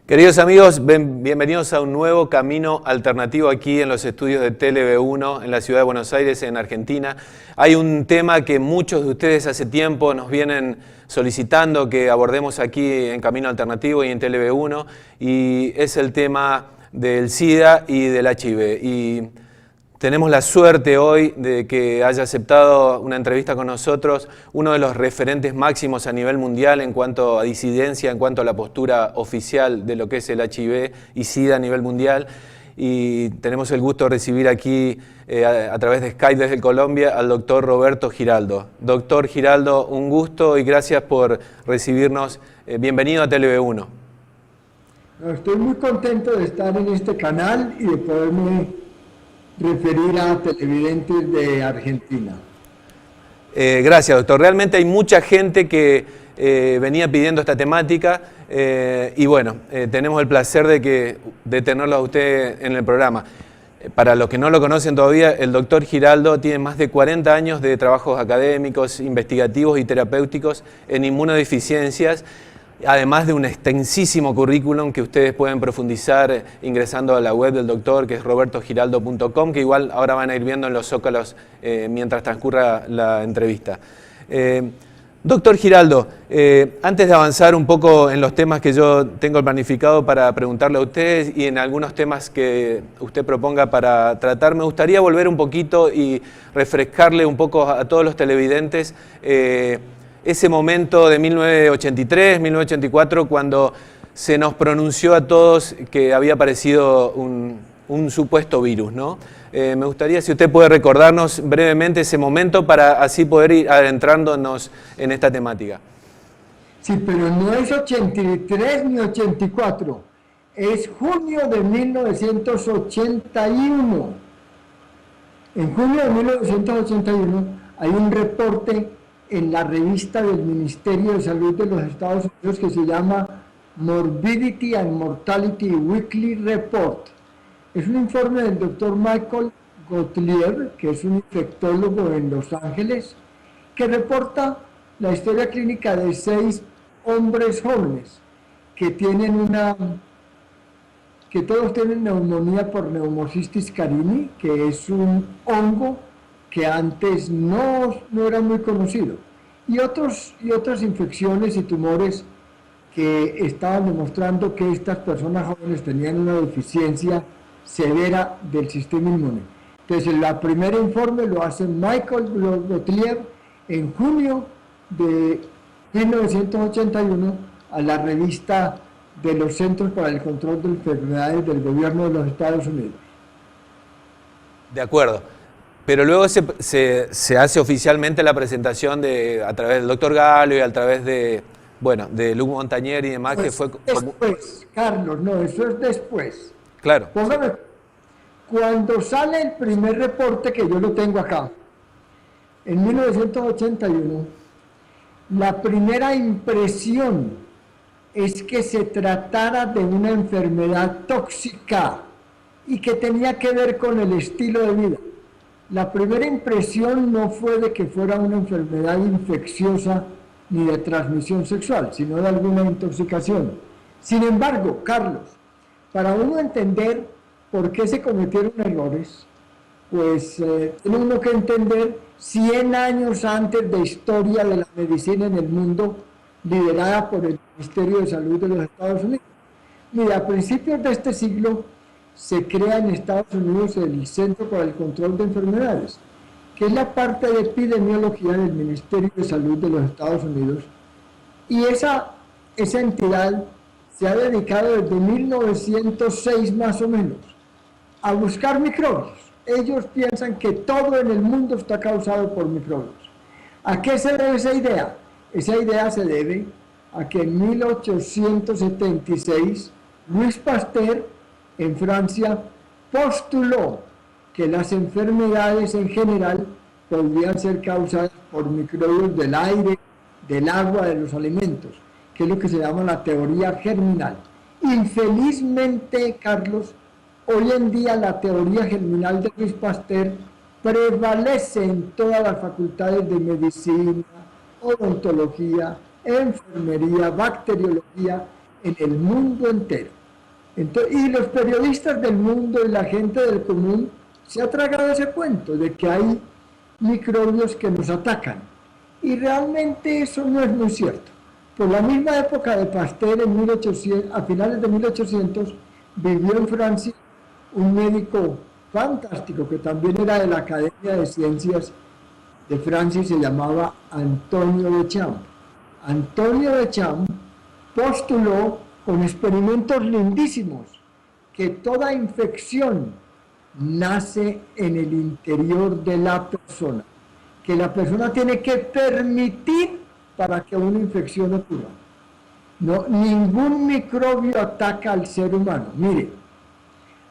Queridos amigos, bienvenidos a un nuevo camino alternativo aquí en los estudios de TLV1 en la ciudad de Buenos Aires, en Argentina. Hay un tema que muchos de ustedes hace tiempo nos vienen solicitando que abordemos aquí en Camino Alternativo y en TLV1, y es el tema del SIDA y del HIV. Y tenemos la suerte hoy de que haya aceptado una entrevista con nosotros uno de los referentes máximos a nivel mundial en cuanto a disidencia, en cuanto a la postura oficial de lo que es el HIV y SIDA a nivel mundial. Y tenemos el gusto de recibir aquí a través de Skype desde Colombia al doctor Roberto Giraldo. Doctor Giraldo, un gusto y gracias por recibirnos. Bienvenido a TLV1. Estoy muy contento de estar en este canal y de poderme referir a televidentes de Argentina. Gracias, doctor. Realmente hay mucha gente que venía pidiendo esta temática y bueno, tenemos el placer de tenerlo a usted en el programa. Para los que no lo conocen todavía, el doctor Giraldo tiene más de 40 años de trabajos académicos, investigativos y terapéuticos en inmunodeficiencias, además de un extensísimo currículum que ustedes pueden profundizar ingresando a la web del doctor, que es robertogiraldo.com, que igual ahora van a ir viendo en los zócalos mientras transcurra la entrevista. Doctor Giraldo, antes de avanzar un poco en los temas que yo tengo planificado para preguntarle a ustedes y en algunos temas que usted proponga para tratar, me gustaría volver un poquito y refrescarle un poco a todos los televidentes ese momento de 1983, 1984, cuando se nos pronunció a todos que había aparecido un supuesto virus, ¿no? Me gustaría si usted puede recordarnos brevemente ese momento para así poder ir adentrándonos en esta temática. Sí, pero no es 83 ni 84, es junio de 1981. En junio de 1981 hay un reporte en la revista del Ministerio de Salud de los Estados Unidos que se llama Morbidity and Mortality Weekly Report. Es un informe del doctor Michael Gottlieb, que es un infectólogo en Los Ángeles, que reporta la historia clínica de 6 hombres jóvenes que todos tienen neumonía por Pneumocystis carini, que es un hongo que antes no era muy conocido, y otras infecciones y tumores que estaban demostrando que estas personas jóvenes tenían una deficiencia severa del sistema inmune. Entonces, el primer informe lo hace Michael Gottlieb en junio de 1981 a la revista de los Centros para el Control de Enfermedades del Gobierno de los Estados Unidos. De acuerdo. Pero luego se hace oficialmente la presentación a través del doctor Galo y a través de Luc Montagnier y demás, pues que fue después, Carlos, no, eso es después. Claro. Póngame, cuando sale el primer reporte, que yo lo tengo acá, en 1981, la primera impresión es que se tratara de una enfermedad tóxica y que tenía que ver con el estilo de vida. La primera impresión no fue de que fuera una enfermedad infecciosa ni de transmisión sexual, sino de alguna intoxicación. Sin embargo, Carlos, para uno entender por qué se cometieron errores, pues tiene uno que entender 100 años antes de historia de la medicina en el mundo, liderada por el Ministerio de Salud de los Estados Unidos. Mira, a principios de este siglo se crea en Estados Unidos el Centro para el Control de Enfermedades, que es la parte de epidemiología del Ministerio de Salud de los Estados Unidos, y esa entidad se ha dedicado desde 1906 más o menos a buscar microbios. Ellos piensan que todo en el mundo está causado por microbios. ¿A qué se debe esa idea? Esa idea se debe a que en 1876 Louis Pasteur en Francia postuló que las enfermedades en general podrían ser causadas por microbios del aire, del agua, de los alimentos, que es lo que se llama la teoría germinal. Infelizmente, Carlos, hoy en día la teoría germinal de Louis Pasteur prevalece en todas las facultades de medicina, odontología, enfermería, bacteriología, en el mundo entero. Entonces, y los periodistas del mundo y la gente del común se ha tragado ese cuento de que hay microbios que nos atacan. Y realmente eso no es muy cierto. Por la misma época de Pasteur, a finales de 1800, vivió en Francia un médico fantástico que también era de la Academia de Ciencias de Francia y se llamaba Antonio Béchamp. Antonio Béchamp postuló con experimentos lindísimos que toda infección nace en el interior de la persona, que la persona tiene que permitir para que una infección ocurra. No, ningún microbio ataca al ser humano. Mire,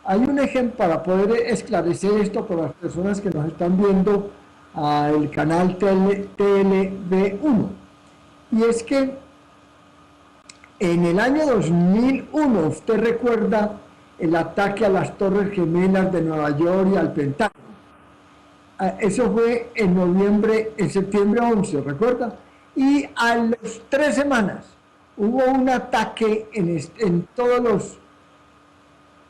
hay un ejemplo para poder esclarecer esto por las personas que nos están viendo al canal TLV1. Y es que en el año 2001, usted recuerda el ataque a las Torres Gemelas de Nueva York y al Pentágono. Eso fue en septiembre 11, ¿recuerda? Y a las 3 semanas hubo un ataque en todas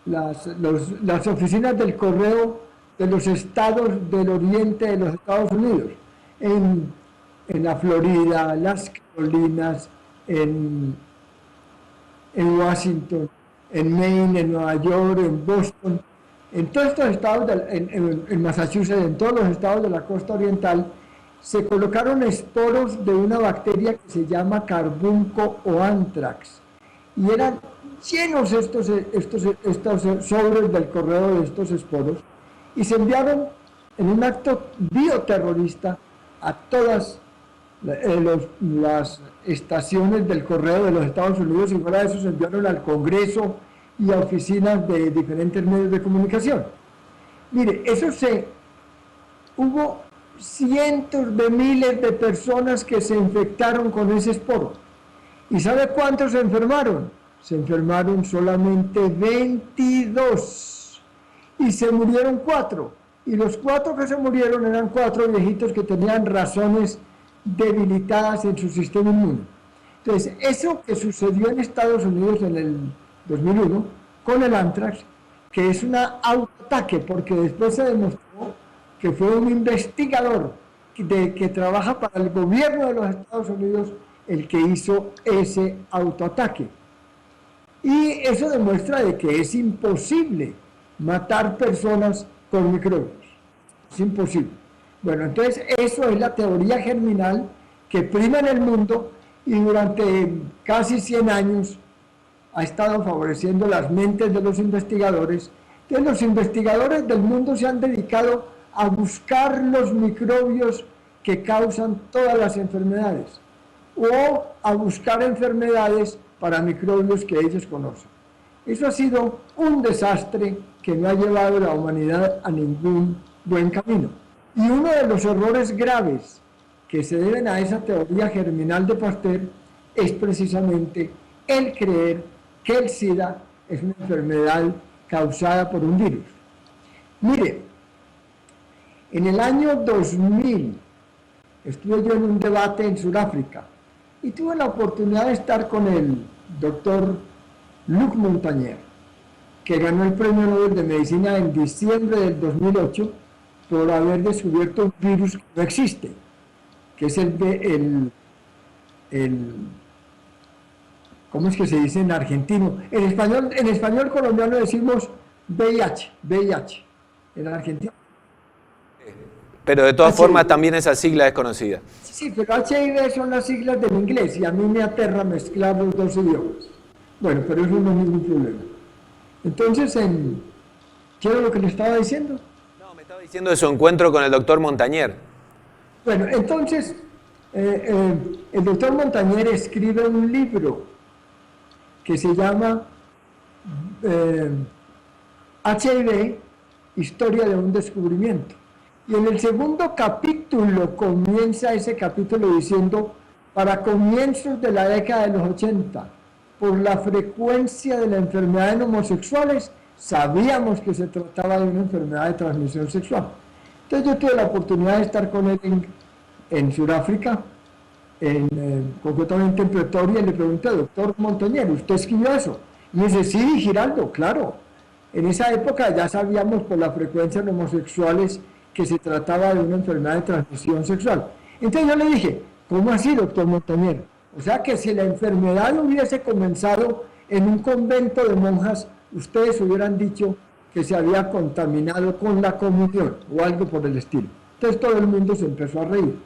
las oficinas del correo de los estados del oriente de los Estados Unidos, en la Florida, las Carolinas, en Washington, en Maine, en Nueva York, en Boston, en todos estos estados, en Massachusetts, en todos los estados de la costa oriental, se colocaron esporos de una bacteria que se llama carbunco o anthrax. Y eran llenos estos sobres del correo de estos esporos, y se enviaron en un acto bioterrorista a todas las estaciones del correo de los Estados Unidos, y fuera de eso se enviaron al Congreso y a oficinas de diferentes medios de comunicación. Mire, hubo cientos de miles de personas que se infectaron con ese esporo. ¿Y sabe cuántos se enfermaron? Se enfermaron solamente 22 y se murieron 4. Y los 4 que se murieron eran 4 viejitos que tenían razones debilitadas en su sistema inmune. Entonces, eso que sucedió en Estados Unidos en el 2001 con el anthrax, que es un autoataque, porque después se demostró que fue un investigador que trabaja para el gobierno de los Estados Unidos el que hizo ese autoataque. Y eso demuestra de que es imposible matar personas con microbios. Es imposible. Bueno, entonces eso es la teoría germinal que prima en el mundo y durante casi 100 años ha estado favoreciendo las mentes de los investigadores. Entonces los investigadores del mundo se han dedicado a buscar los microbios que causan todas las enfermedades o a buscar enfermedades para microbios que ellos conocen. Eso ha sido un desastre que no ha llevado a la humanidad a ningún buen camino. Y uno de los errores graves que se deben a esa teoría germinal de Pasteur es precisamente el creer que el SIDA es una enfermedad causada por un virus. Mire, en el año 2000 estuve yo en un debate en Sudáfrica y tuve la oportunidad de estar con el doctor Luc Montagnier, que ganó el Premio Nobel de Medicina en diciembre del 2008 por haber descubierto un virus que no existe, que es ¿cómo es que se dice en argentino? En español colombiano decimos VIH, en Argentina. Pero de todas formas también esa sigla es conocida. Sí, pero HIV son las siglas del inglés y a mí me aterra mezclar los dos idiomas. Bueno, pero eso no es ningún problema. Entonces, ¿qué era lo que le estaba diciendo? No, me estaba diciendo de su encuentro con el doctor Montagnier. Bueno, entonces, el doctor Montagnier escribe un libro que se llama HIV, Historia de un Descubrimiento. Y en el segundo capítulo comienza ese capítulo diciendo, para comienzos de la década de los 80, por la frecuencia de la enfermedad en homosexuales, sabíamos que se trataba de una enfermedad de transmisión sexual. Entonces yo tuve la oportunidad de estar con él en Sudáfrica concretamente en Pretoria, y le pregunté, doctor Montañer, ¿usted escribió eso? Y me dice, sí, Giraldo, claro. En esa época ya sabíamos por la frecuencia de homosexuales que se trataba de una enfermedad de transmisión sexual. Entonces yo le dije, ¿cómo así, doctor Montañer? O sea que si la enfermedad hubiese comenzado en un convento de monjas, ustedes hubieran dicho que se había contaminado con la comunión o algo por el estilo. Entonces todo el mundo se empezó a reír.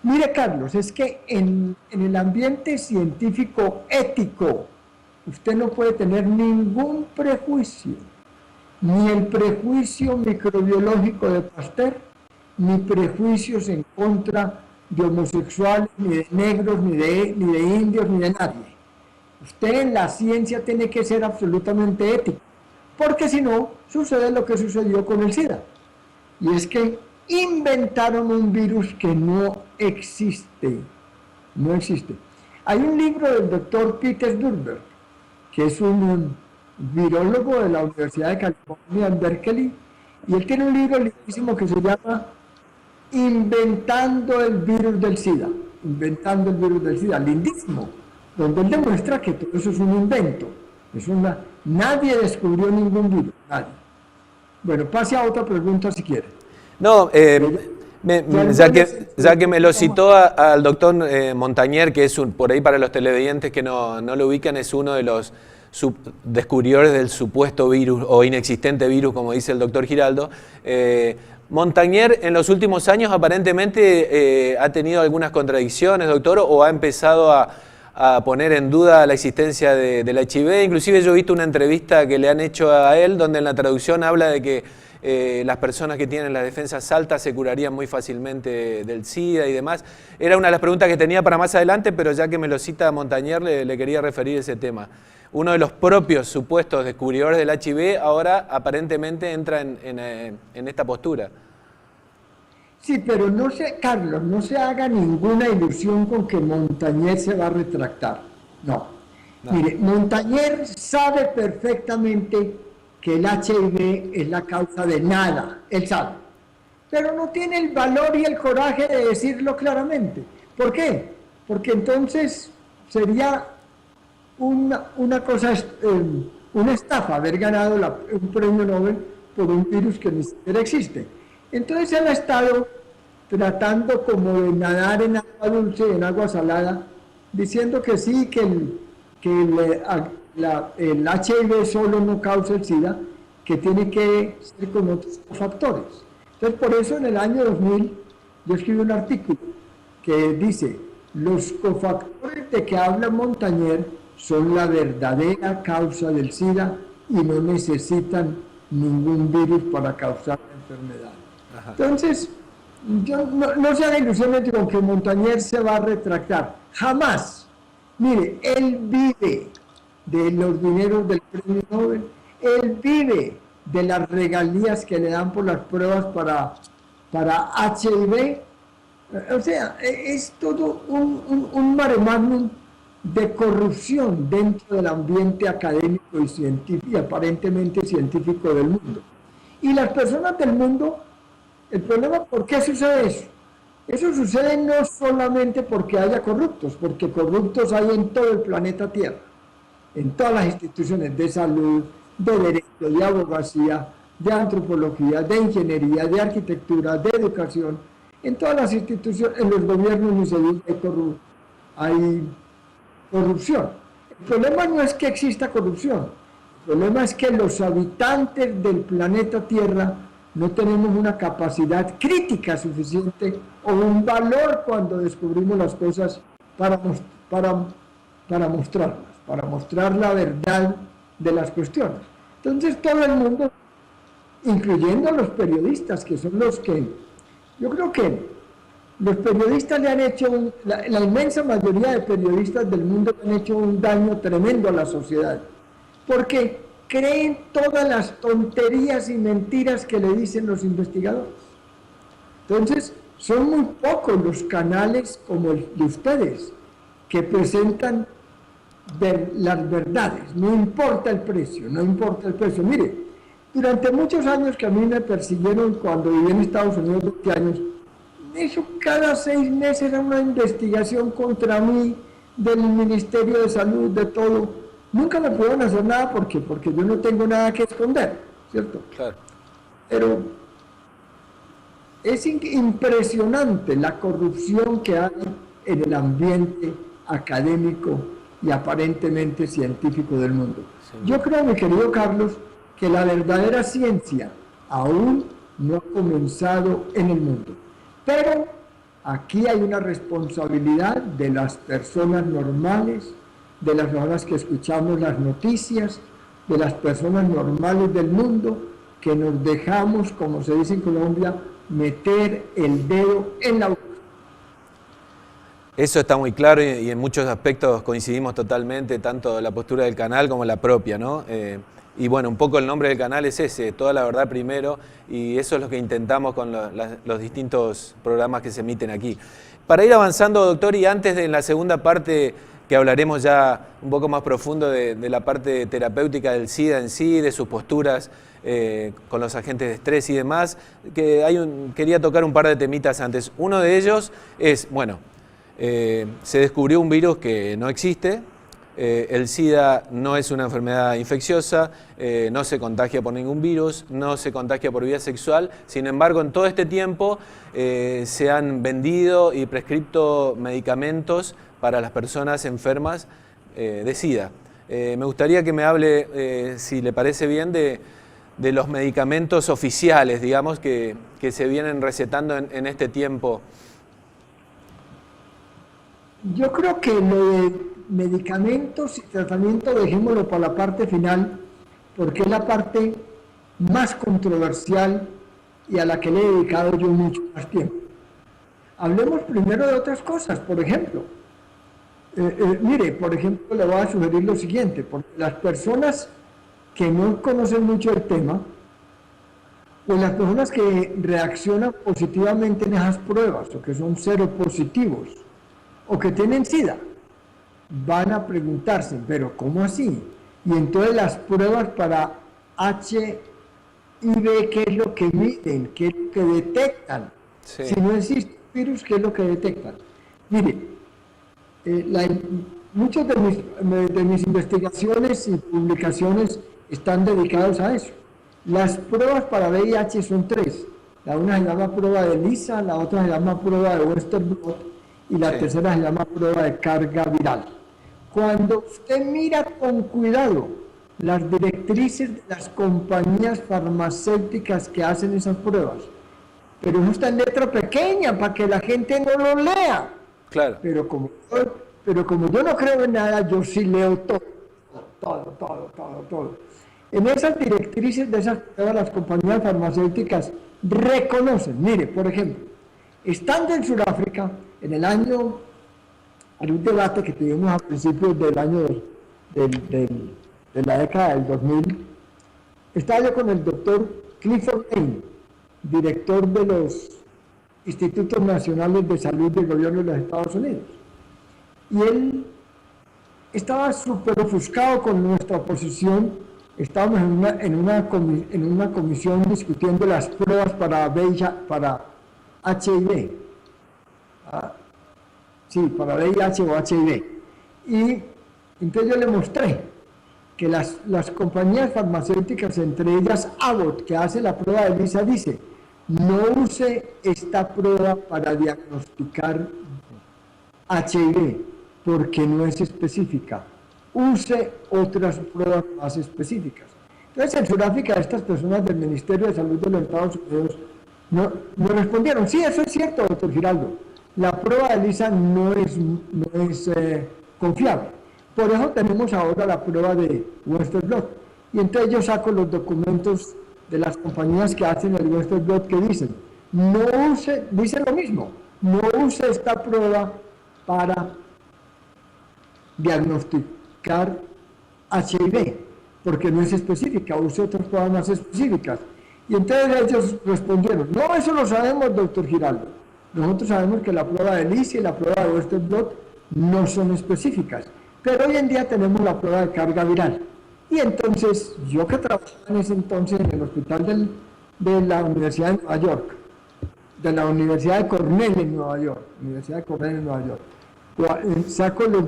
Mire, Carlos, es que en el ambiente científico ético usted no puede tener ningún prejuicio, ni el prejuicio microbiológico de Pasteur, ni prejuicios en contra de homosexuales, ni de negros, ni de indios, ni de nadie. Usted en la ciencia tiene que ser absolutamente ético, porque si no, sucede lo que sucedió con el SIDA. Y es que inventaron un virus que no existe. No existe. Hay un libro del doctor Peter Durberg, que es un virólogo de la Universidad de California en Berkeley, y él tiene un libro lindísimo que se llama Inventando el virus del SIDA. Inventando el virus del SIDA, lindísimo, donde él demuestra que todo eso es un invento. Nadie descubrió ningún virus, nadie. Bueno, pase a otra pregunta si quiere. No, ya que me lo citó al doctor Montañer, que es por ahí para los televidentes que no lo ubican, es uno de los descubridores del supuesto virus o inexistente virus, como dice el doctor Giraldo. Montañer en los últimos años aparentemente ha tenido algunas contradicciones, doctor, o ha empezado a poner en duda la existencia del HIV. Inclusive yo he visto una entrevista que le han hecho a él, donde en la traducción habla de que las personas que tienen las defensas altas se curarían muy fácilmente del SIDA y demás. Era una de las preguntas que tenía para más adelante, pero ya que me lo cita Montañer, le quería referir ese tema. Uno de los propios supuestos descubridores del HIV ahora aparentemente entra en esta postura. Sí, pero no Carlos, no se haga ninguna ilusión con que Montañer se va a retractar. No. Mire, Montañer sabe perfectamente que el HIV es la causa de nada, él sabe. Pero no tiene el valor y el coraje de decirlo claramente. ¿Por qué? Porque entonces sería una cosa, una estafa haber ganado un premio Nobel por un virus que ni siquiera existe. Entonces él ha estado tratando como de nadar en agua dulce, en agua salada, diciendo que sí, que el HIV solo no causa el SIDA, que tiene que ser con otros factores. Entonces, por eso en el año 2000 yo escribí un artículo que dice: los cofactores de que habla Montañer son la verdadera causa del SIDA y no necesitan ningún virus para causar la enfermedad. Ajá. Entonces, yo no se haga ilusiones con que Montañer se va a retractar. Jamás. Mire, él vive de los dineros del premio Nobel, él vive de las regalías que le dan por las pruebas para HIV. O sea, es todo un mare magnum de corrupción dentro del ambiente académico y científico, y aparentemente científico del mundo. Y las personas del mundo, el problema, ¿por qué sucede eso? Eso sucede no solamente porque haya corruptos, porque corruptos hay en todo el planeta Tierra, en todas las instituciones de salud, de derecho, de abogacía, de antropología, de ingeniería, de arquitectura, de educación, en todas las instituciones, en los gobiernos ni se dice hay corrupción. El problema no es que exista corrupción, el problema es que los habitantes del planeta Tierra no tenemos una capacidad crítica suficiente o un valor cuando descubrimos las cosas para mostrarlas, para mostrar la verdad de las cuestiones. Entonces todo el mundo, incluyendo los periodistas, que son los que, yo creo que los periodistas le han hecho, la inmensa mayoría de periodistas del mundo le han hecho un daño tremendo a la sociedad, porque creen todas las tonterías y mentiras que le dicen los investigadores. Entonces, son muy pocos los canales como el de ustedes que presentan las verdades, no importa el precio, no importa el precio. Mire, durante muchos años que a mí me persiguieron cuando viví en Estados Unidos 20 años, Eso cada 6 meses era una investigación contra mí, del Ministerio de Salud, de todo. Nunca me pudieron hacer nada porque yo no tengo nada que esconder, ¿cierto? Claro. Pero es impresionante la corrupción que hay en el ambiente académico y aparentemente científico del mundo. Sí. Yo creo, mi querido Carlos, que la verdadera ciencia aún no ha comenzado en el mundo. Pero aquí hay una responsabilidad de las personas normales, de las personas que escuchamos las noticias, de las personas normales del mundo, que nos dejamos, como se dice en Colombia, meter el dedo en la boca. Eso está muy claro y en muchos aspectos coincidimos totalmente, tanto la postura del canal como la propia, ¿no? Y bueno, un poco el nombre del canal es ese, toda la verdad primero, y eso es lo que intentamos con los distintos programas que se emiten aquí. Para ir avanzando, doctor, y antes de la segunda parte, que hablaremos ya un poco más profundo de la parte terapéutica del SIDA en sí, de sus posturas con los agentes de estrés y demás, quería tocar un par de temitas antes. Uno de ellos es, bueno, se descubrió un virus que no existe. El SIDA no es una enfermedad infecciosa, no se contagia por ningún virus, no se contagia por vía sexual. Sin embargo, en todo este tiempo se han vendido y prescrito medicamentos para las personas enfermas de SIDA. Me gustaría que me hable, si le parece bien, de los medicamentos oficiales, digamos, que se vienen recetando en este tiempo. Yo creo que lo de medicamentos y tratamiento dejémoslo para la parte final, porque es la parte más controversial y a la que le he dedicado yo mucho más tiempo. Hablemos primero de otras cosas, por ejemplo. Mire, por ejemplo, le voy a sugerir lo siguiente, porque las personas que no conocen mucho el tema, o las personas que reaccionan positivamente en esas pruebas, o que son seropositivos, o que tienen SIDA, van a preguntarse, pero ¿cómo así? Y entonces las pruebas para HIV, ¿qué es lo que miden? ¿Qué es lo que detectan? Sí. Si no existe virus, ¿qué es lo que detectan? Mire, muchas de mis investigaciones y publicaciones están dedicadas a eso. Las pruebas para VIH son 3. La una se llama prueba de ELISA, la otra se llama prueba de Western blot y la tercera se llama prueba de carga viral. Cuando usted mira con cuidado las directrices de las compañías farmacéuticas que hacen esas pruebas, pero no está en letra pequeña para que la gente no lo lea. Claro. Pero como yo no creo en nada, yo sí leo todo. En esas directrices de esas pruebas las compañías farmacéuticas reconocen, mire, por ejemplo, estando en Sudáfrica, en un debate que tuvimos a principios del año de la década del 2000, estaba yo con el doctor Clifford Lane, director de los Institutos Nacionales de Salud del Gobierno de los Estados Unidos. Y él estaba súper ofuscado con nuestra posición. Estábamos en una comisión discutiendo las pruebas para HIV. Sí, para VIH o HIV. Y entonces yo le mostré que las compañías farmacéuticas, entre ellas Abbott, que hace la prueba de ELISA, dice: no use esta prueba para diagnosticar HIV porque no es específica. Use otras pruebas más específicas. Entonces, en Sudáfrica, estas personas del Ministerio de Salud de los Estados Unidos no respondieron: sí, eso es cierto, doctor Giraldo. La prueba de ELISA no es confiable. Por eso tenemos ahora la prueba de Western blot. Y entonces yo saco los documentos de las compañías que hacen el Western blot que dicen: dice lo mismo, no use esta prueba para diagnosticar HIV, porque no es específica, use otras pruebas más específicas. Y entonces ellos respondieron: no, eso lo sabemos, doctor Giraldo. Nosotros sabemos que la prueba de ELISA y la prueba de Western blot no son específicas, pero hoy en día tenemos la prueba de carga viral. Y entonces, yo que trabajaba en ese entonces en el hospital de la Universidad de Nueva York, de la Universidad de Cornell en Nueva York, saco los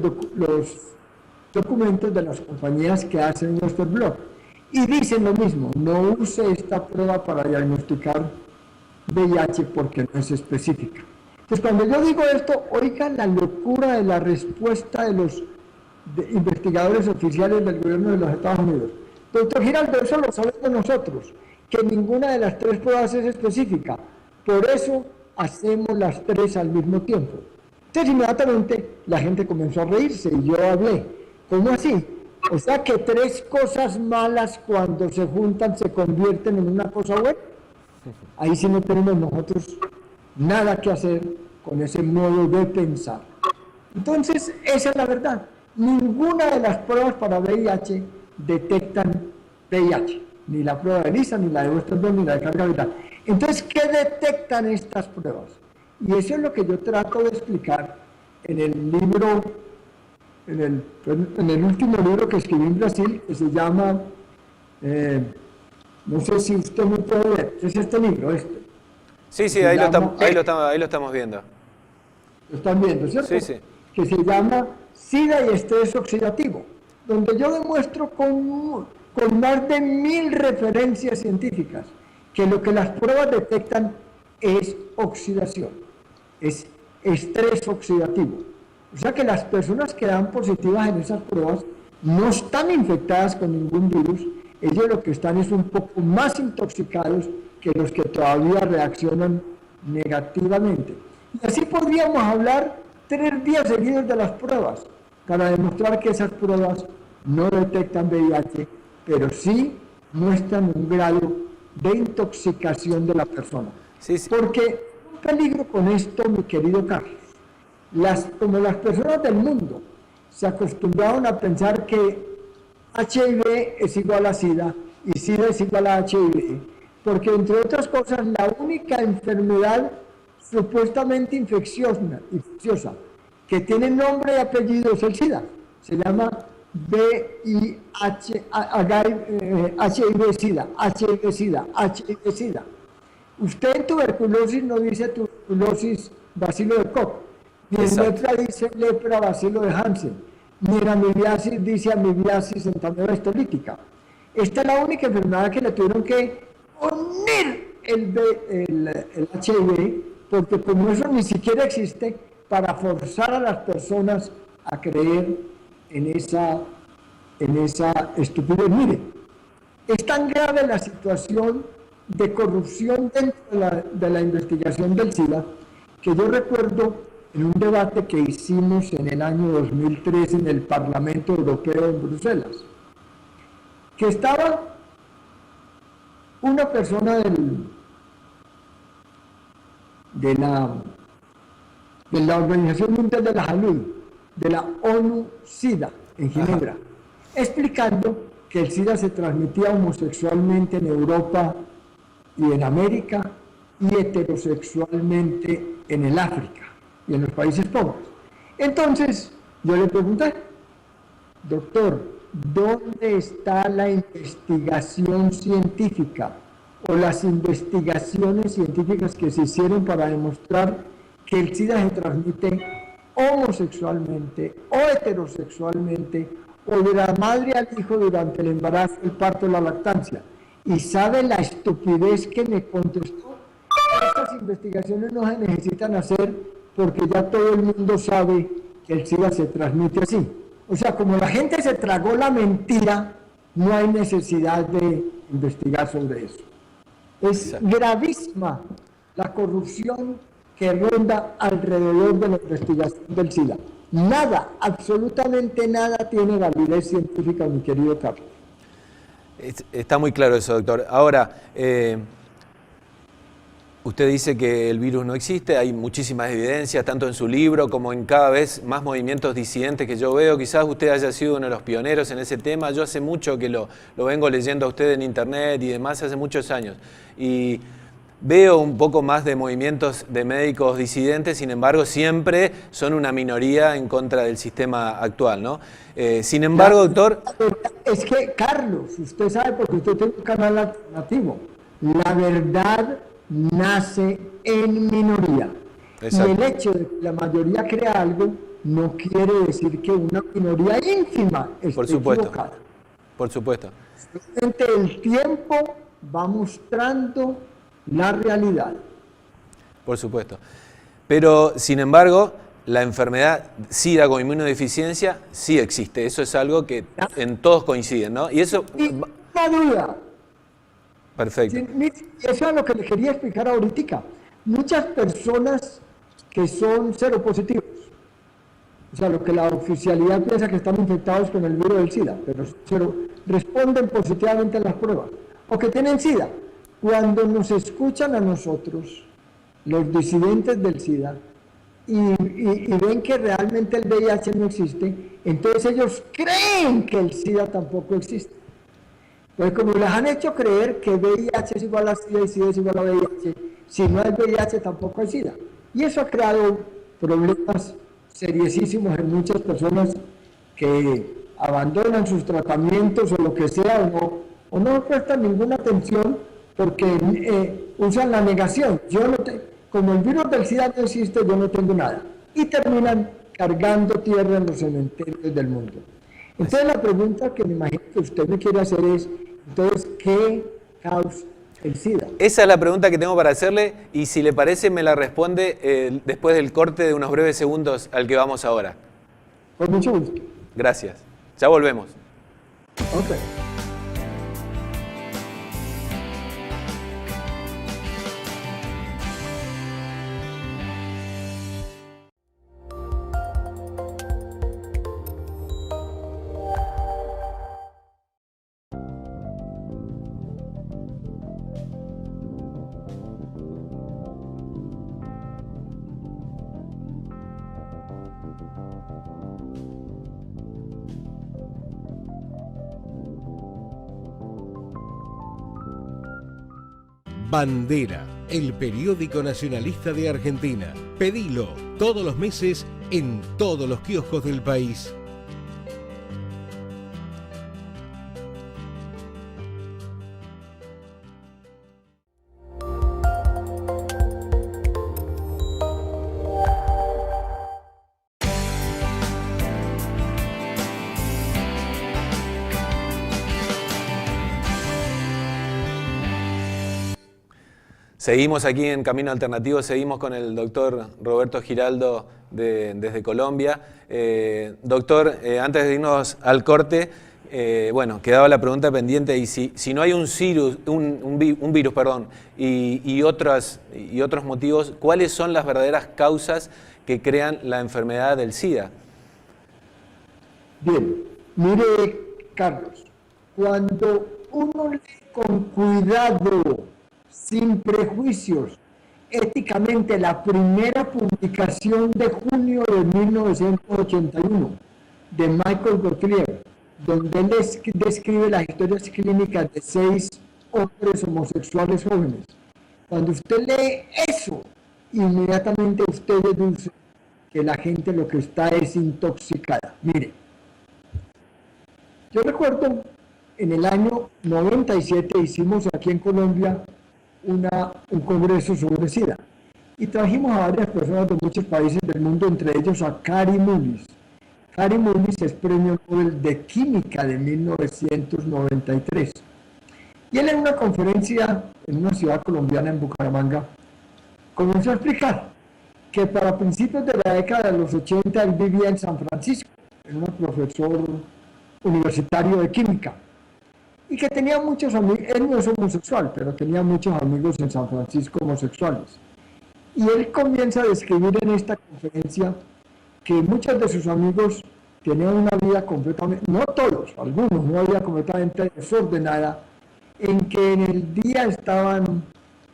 documentos de las compañías que hacen nuestro blog y dicen lo mismo: no use esta prueba para diagnosticar VIH porque no es específica. Entonces, cuando yo digo esto, oigan la locura de la respuesta de los investigadores oficiales del gobierno de los Estados Unidos. Doctor Giraldo, eso lo sabemos nosotros, que ninguna de las tres pruebas es específica. Por eso hacemos las tres al mismo tiempo. Entonces, inmediatamente la gente comenzó a reírse y yo hablé. ¿Cómo así? O sea que tres cosas malas cuando se juntan se convierten en una cosa buena. Ahí sí no tenemos nosotros nada que hacer con ese modo de pensar. Entonces, esa es la verdad. Ninguna de las pruebas para VIH detectan VIH. Ni la prueba de ELISA, ni la de Westerbork, ni la de carga viral. Entonces, ¿qué detectan estas pruebas? Y eso es lo que yo trato de explicar en el libro, en el último libro que escribí en Brasil, que se llama, no sé si usted me puede ver, es este libro, este. Sí, ahí lo estamos viendo. Lo están viendo, ¿cierto? Sí. Que se llama SIDA y estrés oxidativo, donde yo demuestro con más de 1000 referencias científicas que lo que las pruebas detectan es oxidación, es estrés oxidativo. O sea que las personas que dan positivas en esas pruebas no están infectadas con ningún virus, ellos lo que están es un poco más intoxicados que los que todavía reaccionan negativamente. Y así podríamos hablar 3 días seguidos de las pruebas para demostrar que esas pruebas no detectan VIH, pero sí muestran un grado de intoxicación de la persona. Sí. Porque un peligro con esto, mi querido Carlos, como las personas del mundo se acostumbraron a pensar que HIV es igual a SIDA y SIDA es igual a HIV, porque entre otras cosas la única enfermedad supuestamente infecciosa que tiene nombre y apellido es el SIDA, se llama HIV-SIDA. Usted en tuberculosis no dice tuberculosis bacilo de Koch, ni en lepra dice lepra bacilo de Hansen, ni en amibiasis dice amibiasis entamoeba histolítica. Esta es la única enfermedad que le tuvieron que poner el HIV, porque como eso ni siquiera existe, para forzar a las personas a creer en esa estupidez. Mire, es tan grave la situación de corrupción dentro de la investigación del SIDA, que yo recuerdo en un debate que hicimos en el año 2003 en el Parlamento Europeo en Bruselas, que estaba una persona de la Organización Mundial de la Salud, de la ONU-SIDA, en Ginebra, explicando que el SIDA se transmitía homosexualmente en Europa y en América y heterosexualmente en el África y en los países pobres. Entonces, yo le pregunté, doctor, ¿dónde está la investigación científica o las investigaciones científicas que se hicieron para demostrar que el SIDA se transmite homosexualmente o heterosexualmente o de la madre al hijo durante el embarazo, el parto, la lactancia? Y sabe la estupidez que me contestó: estas investigaciones no se necesitan hacer porque ya todo el mundo sabe que el SIDA se transmite así. O sea, como la gente se tragó la mentira, no hay necesidad de investigar sobre eso. Es gravísima la corrupción que ronda alrededor de la investigación del SIDA. Nada, absolutamente nada tiene validez científica, mi querido Carlos. Está muy claro eso, doctor. Ahora, usted dice que el virus no existe, hay muchísimas evidencias, tanto en su libro como en cada vez más movimientos disidentes que yo veo. Quizás usted haya sido uno de los pioneros en ese tema. Yo hace mucho que lo vengo leyendo a usted en internet y demás, hace muchos años. Y veo un poco más de movimientos de médicos disidentes, sin embargo, siempre son una minoría en contra del sistema actual, ¿no? Sin embargo, doctor... Es que, Carlos, usted sabe, porque usted tiene un canal alternativo, la verdad nace en minoría. Exacto. Y el hecho de que la mayoría crea algo no quiere decir que una minoría ínfima esté Por supuesto. equivocada. Por supuesto. Simplemente el tiempo va mostrando la realidad. Por supuesto. Pero, sin embargo, la enfermedad SIDA con inmunodeficiencia sí existe. Eso es algo que en todos coinciden, ¿no? Y eso... Sin duda. Perfecto. Eso es lo que le quería explicar ahorita. Muchas personas que son seropositivos, o sea, lo que la oficialidad piensa que están infectados con el virus del SIDA, pero responden positivamente a las pruebas, o que tienen SIDA. Cuando nos escuchan a nosotros, los disidentes del SIDA, y ven que realmente el VIH no existe, entonces ellos creen que el SIDA tampoco existe. Entonces, como les han hecho creer que VIH es igual a SIDA y SIDA es igual a VIH, si no hay VIH tampoco hay SIDA. Y eso ha creado problemas seriosísimos en muchas personas que abandonan sus tratamientos o lo que sea, o no prestan ninguna atención porque usan la negación. Como el virus del SIDA no existe, yo no tengo nada. Y terminan cargando tierra en los cementerios del mundo. Entonces la pregunta que me imagino que usted me quiere hacer es, entonces, ¿qué causa el SIDA? Esa es la pregunta que tengo para hacerle y si le parece me la responde después del corte de unos breves segundos al que vamos ahora. Con mucho gusto. Gracias. Ya volvemos. Ok. Bandera, el periódico nacionalista de Argentina. Pedilo todos los meses en todos los kioscos del país. Seguimos aquí en Camino Alternativo, seguimos con el doctor Roberto Giraldo desde Colombia. Doctor, antes de irnos al corte, bueno, quedaba la pregunta pendiente y si no hay un virus, y otros motivos, ¿cuáles son las verdaderas causas que crean la enfermedad del SIDA? Bien, mire, Carlos, cuando uno lee con cuidado, sin prejuicios, éticamente, la primera publicación de junio de 1981 de Michael Gottlieb, donde él describe las historias clínicas de 6 hombres homosexuales jóvenes. Cuando usted lee eso, inmediatamente usted deduce que la gente lo que está es intoxicada. Mire, yo recuerdo en el año 97 hicimos aquí en Colombia un congreso sobre SIDA y trajimos a varias personas de muchos países del mundo, entre ellos a Kary Mullis. Kary Mullis es premio Nobel de Química de 1993. Y él en una conferencia en una ciudad colombiana, en Bucaramanga, comenzó a explicar que para principios de la década de los 80 él vivía en San Francisco, era un profesor universitario de química, y que tenía muchos amigos. Él no es homosexual, pero tenía muchos amigos en San Francisco homosexuales. Y él comienza a describir en esta conferencia que muchos de sus amigos tenían una vida completamente, no todos, algunos, una vida completamente desordenada, en que en el día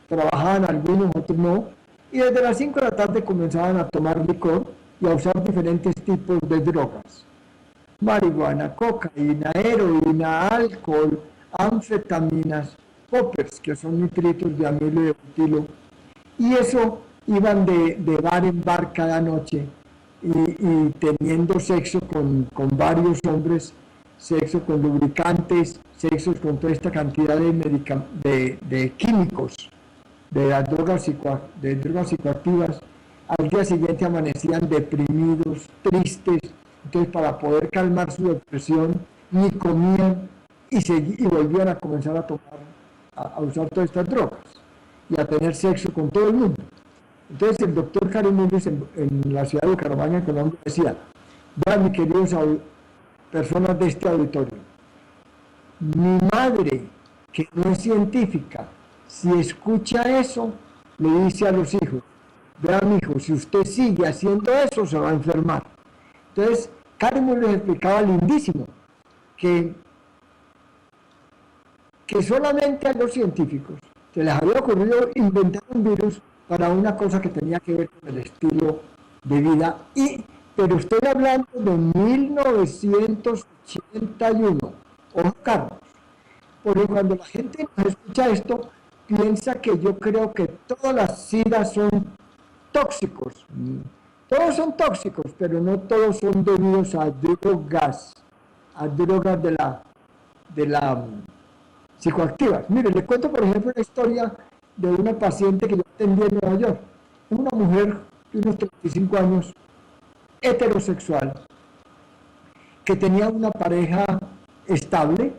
trabajaban algunos, otros no, y desde las 5 de la tarde comenzaban a tomar licor y a usar diferentes tipos de drogas. Marihuana, cocaína, heroína, alcohol, anfetaminas, poppers, que son nitritos de amilo y de butilo, y eso iban de bar en bar cada noche y teniendo sexo con varios hombres, sexo con lubricantes, sexo con toda esta cantidad de químicos de las drogas, psicoactivas, al día siguiente amanecían deprimidos, tristes. Entonces, para poder calmar su depresión, ni comían y volvían a comenzar a usar todas estas drogas y a tener sexo con todo el mundo. Entonces el doctor Karim Mullis en la ciudad de Bucaramanga, en Colombia, decía: vean, mis queridos personas de este auditorio, mi madre, que no es científica, si escucha eso, le dice a los hijos: vean, hijo, si usted sigue haciendo eso, se va a enfermar. Entonces Karim Mullis explicaba lindísimo que solamente a los científicos se les había ocurrido inventar un virus para una cosa que tenía que ver con el estilo de vida. Pero estoy hablando de 1981. Ojo, Carlos, porque cuando la gente nos escucha esto, piensa que yo creo que todas las SIDA son tóxicos. Todos son tóxicos, pero no todos son debidos a drogas de la psicoactivas. Mire, le cuento por ejemplo una historia de una paciente que yo atendí en Nueva York. Una mujer de unos 35 años, heterosexual, que tenía una pareja estable.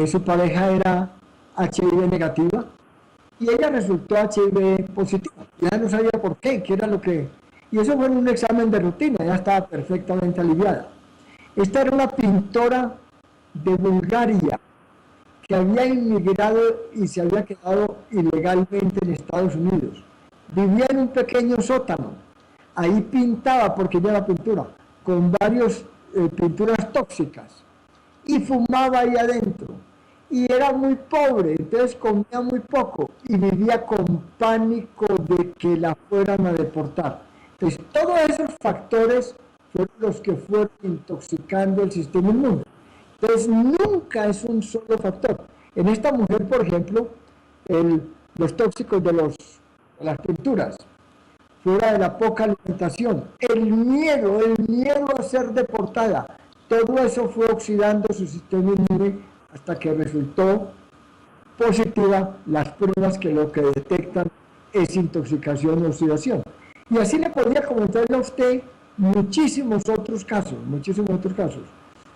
Su pareja era HIV negativa y ella resultó HIV positiva. Ya no sabía por qué era lo que... Y eso fue en un examen de rutina, ya estaba perfectamente aliviada. Esta era una pintora de Bulgaria, que había inmigrado y se había quedado ilegalmente en Estados Unidos. Vivía en un pequeño sótano. Ahí pintaba, porque ya era pintura, con varias pinturas tóxicas. Y fumaba ahí adentro. Y era muy pobre, entonces comía muy poco. Y vivía con pánico de que la fueran a deportar. Entonces, todos esos factores fueron los que fueron intoxicando el sistema inmune. Entonces, nunca es un solo factor. En esta mujer, por ejemplo, los tóxicos de las pinturas, fuera de la poca alimentación, el miedo a ser deportada, todo eso fue oxidando su sistema inmune hasta que resultó positiva las pruebas que lo que detectan es intoxicación o oxidación. Y así le podría comentarle a usted muchísimos otros casos.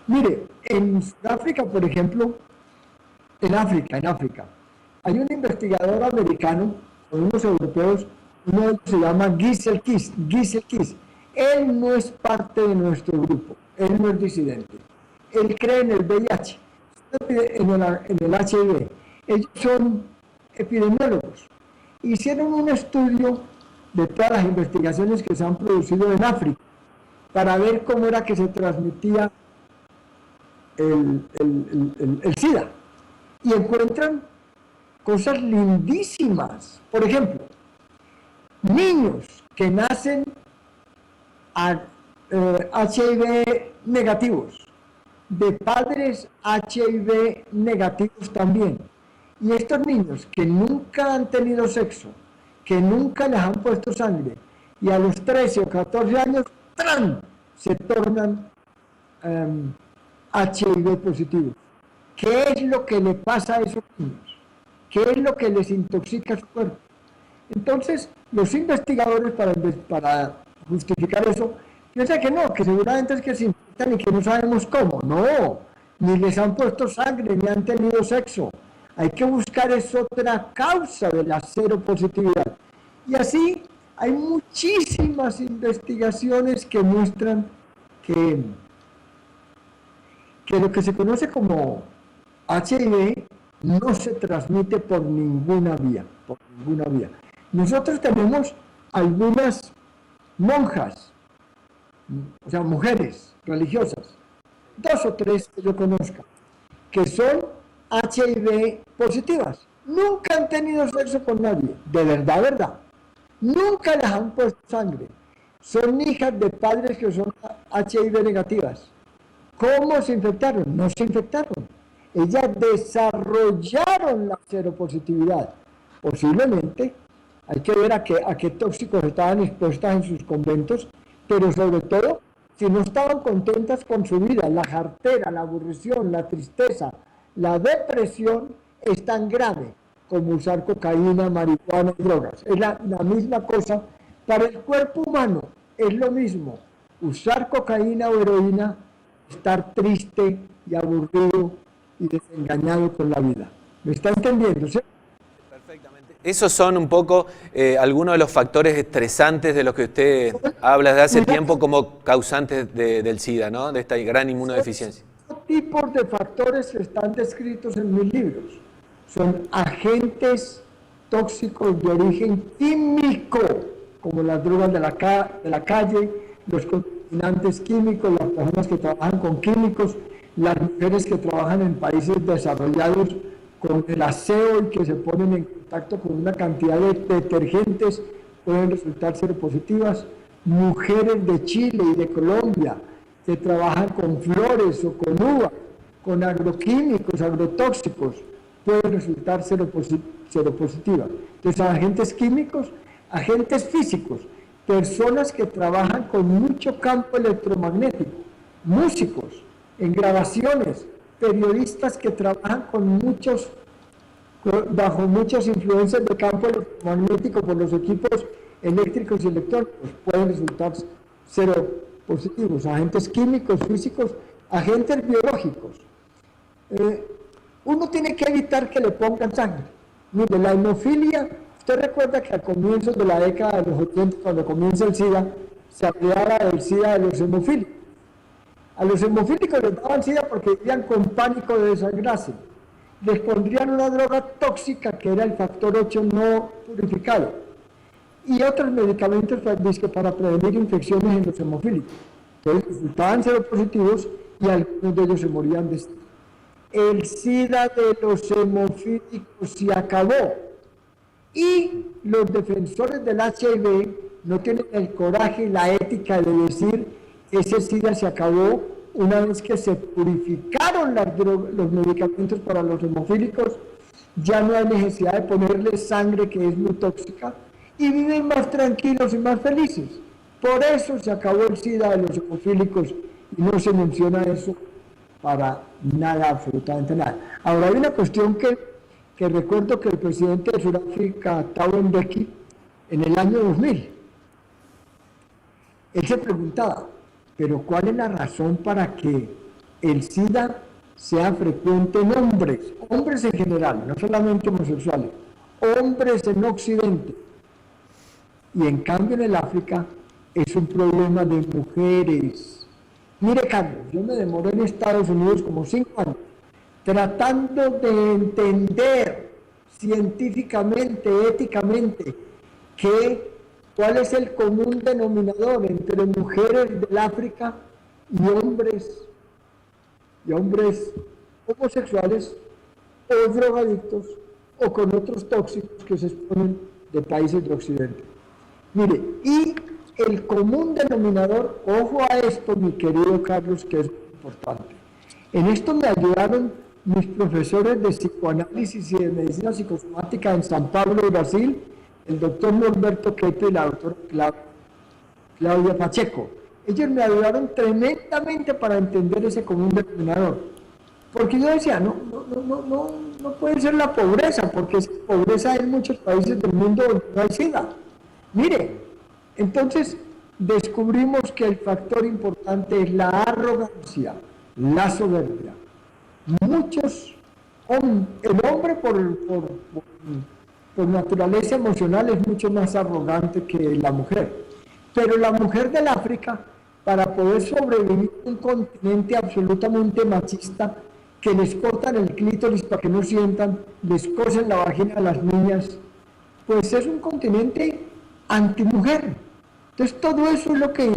Mire, en África, por ejemplo, en África, hay un investigador americano con unos europeos, uno de ellos se llama Giselle Kiss. Él no es parte de nuestro grupo, él no es disidente. Él cree en el VIH, en el HIV. Ellos son epidemiólogos. Hicieron un estudio de todas las investigaciones que se han producido en África para ver cómo era que se transmitía el SIDA, y encuentran cosas lindísimas. Por ejemplo, niños que nacen HIV negativos, de padres HIV negativos también, y estos niños que nunca han tenido sexo, que nunca les han puesto sangre, y a los 13 o 14 años ¡tran!, se tornan HIV positivos. ¿Qué es lo que le pasa a esos niños? ¿Qué es lo que les intoxica su cuerpo? Entonces, los investigadores, para justificar eso, piensan que no, que seguramente es que se infectan y que no sabemos cómo. No, ni les han puesto sangre, ni han tenido sexo. Hay que buscar otra causa de la seropositividad. Y así hay muchísimas investigaciones que muestran que lo que se conoce como HIV no se transmite por ninguna vía. Nosotros tenemos algunas monjas, o sea, mujeres religiosas, 2 o 3 que yo conozca, que son HIV positivas. Nunca han tenido sexo con nadie, de verdad. Nunca les han puesto sangre. Son hijas de padres que son HIV negativas. ¿Cómo se infectaron? No se infectaron. Ellas desarrollaron la seropositividad. Posiblemente, hay que ver a qué tóxicos estaban expuestas en sus conventos, pero sobre todo, si no estaban contentas con su vida, la jartera, la aburrición, la tristeza, la depresión es tan grave como usar cocaína, marihuana y drogas. Es la misma cosa. Para el cuerpo humano es lo mismo usar cocaína o heroína, estar triste y aburrido y desengañado con la vida. ¿Me está entendiendo? ¿Sí? Perfectamente. Esos son un poco algunos de los factores estresantes de los que usted habla desde hace tiempo como causantes del SIDA, ¿no? De esta gran inmunodeficiencia. Son tipos de factores que están descritos en mis libros. Son agentes tóxicos de origen químico, como las drogas de la calle, los contaminantes químicos, las personas que trabajan con químicos, las mujeres que trabajan en países desarrollados con el aseo y que se ponen en contacto con una cantidad de detergentes pueden resultar seropositivas, mujeres de Chile y de Colombia que trabajan con flores o con uvas, con agroquímicos, agrotóxicos, pueden resultar seropositivas. Entonces, agentes químicos, agentes físicos, personas que trabajan con mucho campo electromagnético, músicos, en grabaciones, periodistas que trabajan bajo muchas influencias de campo electromagnético por los equipos eléctricos y electrónicos, pueden resultar seropositivos, agentes químicos, físicos, agentes biológicos. Uno tiene que evitar que le pongan sangre. Mire, la hemofilia, usted recuerda que a comienzos de la década de los 80, cuando comienza el SIDA, se hablaba del SIDA de los hemofílicos. A los hemofílicos les daban SIDA porque vivían con pánico de desangrarse. Les pondrían una droga tóxica que era el factor 8 no purificado y otros medicamentos para prevenir infecciones en los hemofílicos. Entonces resultaban seropositivos y algunos de ellos se morían de SIDA. El SIDA de los hemofílicos se acabó y los defensores del HIV no tienen el coraje y la ética de decir ese SIDA se acabó una vez que se purificaron los medicamentos para los hemofílicos, ya no hay necesidad de ponerles sangre que es muy tóxica y viven más tranquilos y más felices. Por eso se acabó el SIDA de los hemofílicos y no se menciona eso para nada, absolutamente nada. Ahora hay una cuestión que recuerdo que el presidente de Sudáfrica, Thabo Mbeki, en el año 2000, él se preguntaba, pero ¿cuál es la razón para que el SIDA sea frecuente en hombres en general, no solamente homosexuales, hombres en Occidente, y en cambio en el África es un problema de mujeres? Mire, Carlos, yo me demoré en Estados Unidos como 5 años tratando de entender científicamente, éticamente, cuál es el común denominador entre mujeres del África y hombres homosexuales o drogadictos o con otros tóxicos que se exponen de países de Occidente. Mire, y el común denominador, ojo a esto, mi querido Carlos, que es muy importante. En esto me ayudaron mis profesores de psicoanálisis y de medicina psicosomática en San Pablo, Brasil, el doctor Norberto Keito y la doctora Claudia Pacheco. Ellos me ayudaron tremendamente para entender ese común denominador. Porque yo decía, no puede ser la pobreza, porque es pobreza en muchos países del mundo donde no hay SIDA. Mire, entonces descubrimos que el factor importante es la arrogancia, la soberbia. El hombre por naturaleza emocional es mucho más arrogante que la mujer. Pero la mujer del África, para poder sobrevivir en un continente absolutamente machista, que les cortan el clítoris para que no sientan, les cosen la vagina a las niñas, pues es un continente antimujer. Entonces todo eso es lo que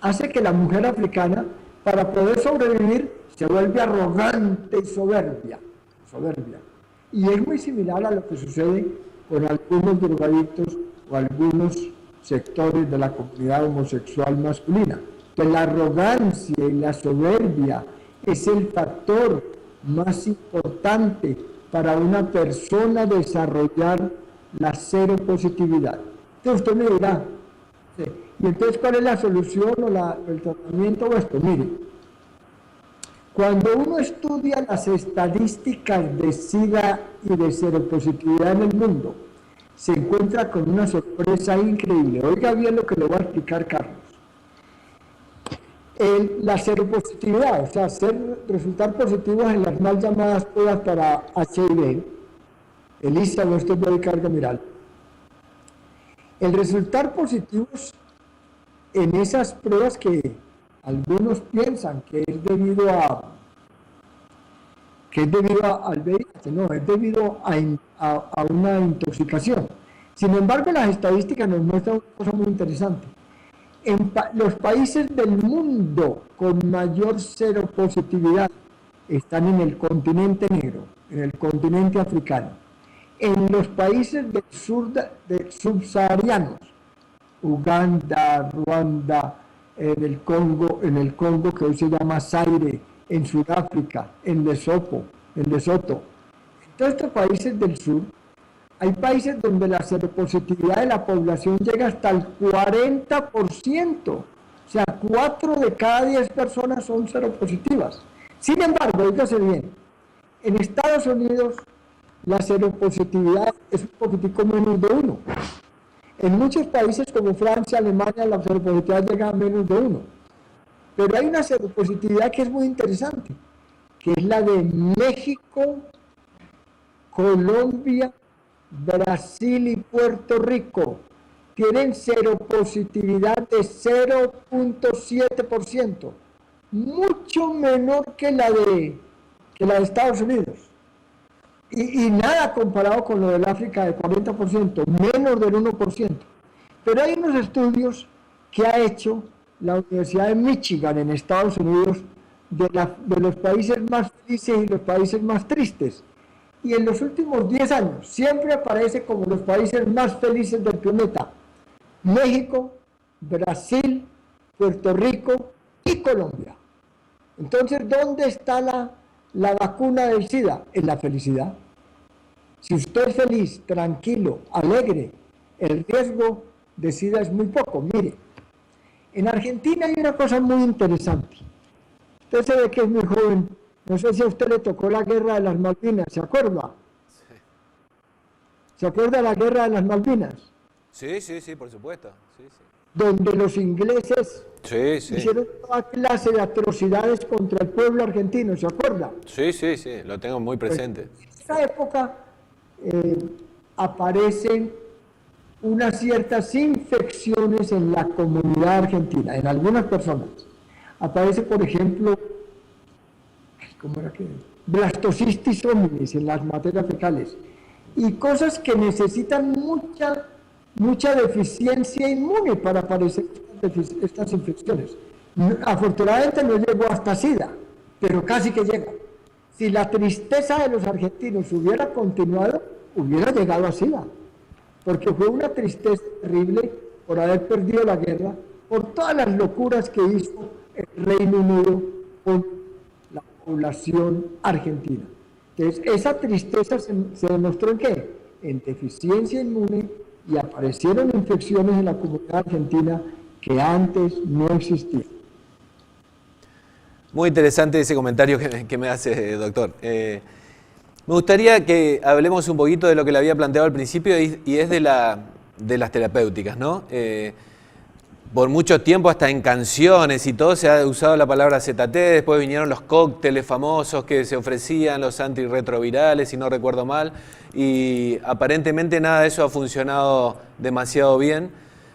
hace que la mujer africana, para poder sobrevivir, se vuelve arrogante y soberbia. Y es muy similar a lo que sucede con algunos drogadictos o algunos sectores de la comunidad homosexual masculina. Que la arrogancia y la soberbia es el factor más importante para una persona desarrollar la seropositividad. Entonces usted me dirá, ¿sí? ¿Y entonces cuál es la solución o el tratamiento o esto? Mire, Cuando uno estudia las estadísticas de SIDA y de seropositividad en el mundo, se encuentra con una sorpresa increíble. Oiga bien lo que le voy a explicar, Carlos. La seropositividad, o sea, resultar positivos en las mal llamadas pruebas para HIV, ELISA o esto de carga viral. El resultar positivos en esas pruebas que algunos piensan que es debido al VIH, no, es debido a una intoxicación. Sin embargo, las estadísticas nos muestran una cosa muy interesante. Los países del mundo con mayor seropositividad están en el continente negro, en el continente africano. En los países del sur subsaharianos, Uganda, Ruanda, en el Congo que hoy se llama Zaire, en Sudáfrica, en Lesoto. En todos estos países del sur, hay países donde la seropositividad de la población llega hasta el 40%. O sea, 4 de cada 10 personas son seropositivas. Sin embargo, fíjese bien, en Estados Unidos la seropositividad es un poquitico menos de 1. En muchos países como Francia, Alemania, la seropositividad llega a menos de 1. Pero hay una seropositividad que es muy interesante, que es la de México, Colombia, Brasil y Puerto Rico. Tienen seropositividad de 0.7%, mucho menor que la de Estados Unidos. Y nada comparado con lo del África de 40%, menos del 1%. Pero hay unos estudios que ha hecho la Universidad de Michigan en Estados Unidos de los países más felices y los países más tristes. Y en los últimos 10 años siempre aparece como los países más felices del planeta: México, Brasil, Puerto Rico y Colombia. Entonces, ¿dónde está la vacuna del SIDA? En la felicidad. Si usted es feliz, tranquilo, alegre, el riesgo de SIDA es muy poco. Mire, en Argentina hay una cosa muy interesante. Usted se ve que es muy joven. No sé si a usted le tocó la guerra de las Malvinas, ¿se acuerda? Sí. ¿Se acuerda de la guerra de las Malvinas? Sí, por supuesto. Sí. Donde los ingleses hicieron toda clase de atrocidades contra el pueblo argentino, ¿se acuerda? Sí, lo tengo muy presente. En esa época aparecen unas ciertas infecciones en la comunidad argentina, en algunas personas. Aparece, por ejemplo, blastocistitis hominis en las materias fecales, y cosas que necesitan mucha deficiencia inmune para aparecer estas infecciones. Afortunadamente no llegó hasta SIDA, pero casi que llega. Si la tristeza de los argentinos hubiera continuado, hubiera llegado a SIDA, porque fue una tristeza terrible por haber perdido la guerra, por todas las locuras que hizo el Reino Unido con la población argentina. Entonces, esa tristeza se demostró en ¿qué? En deficiencia inmune, y aparecieron infecciones en la comunidad argentina que antes no existían. Muy interesante ese comentario que me hace, doctor. Me gustaría que hablemos un poquito de lo que le había planteado al principio, y es de las terapéuticas, ¿no? Por mucho tiempo, hasta en canciones y todo, se ha usado la palabra ZT. Después vinieron los cócteles famosos que se ofrecían, los antirretrovirales, si no recuerdo mal, y aparentemente nada de eso ha funcionado demasiado bien.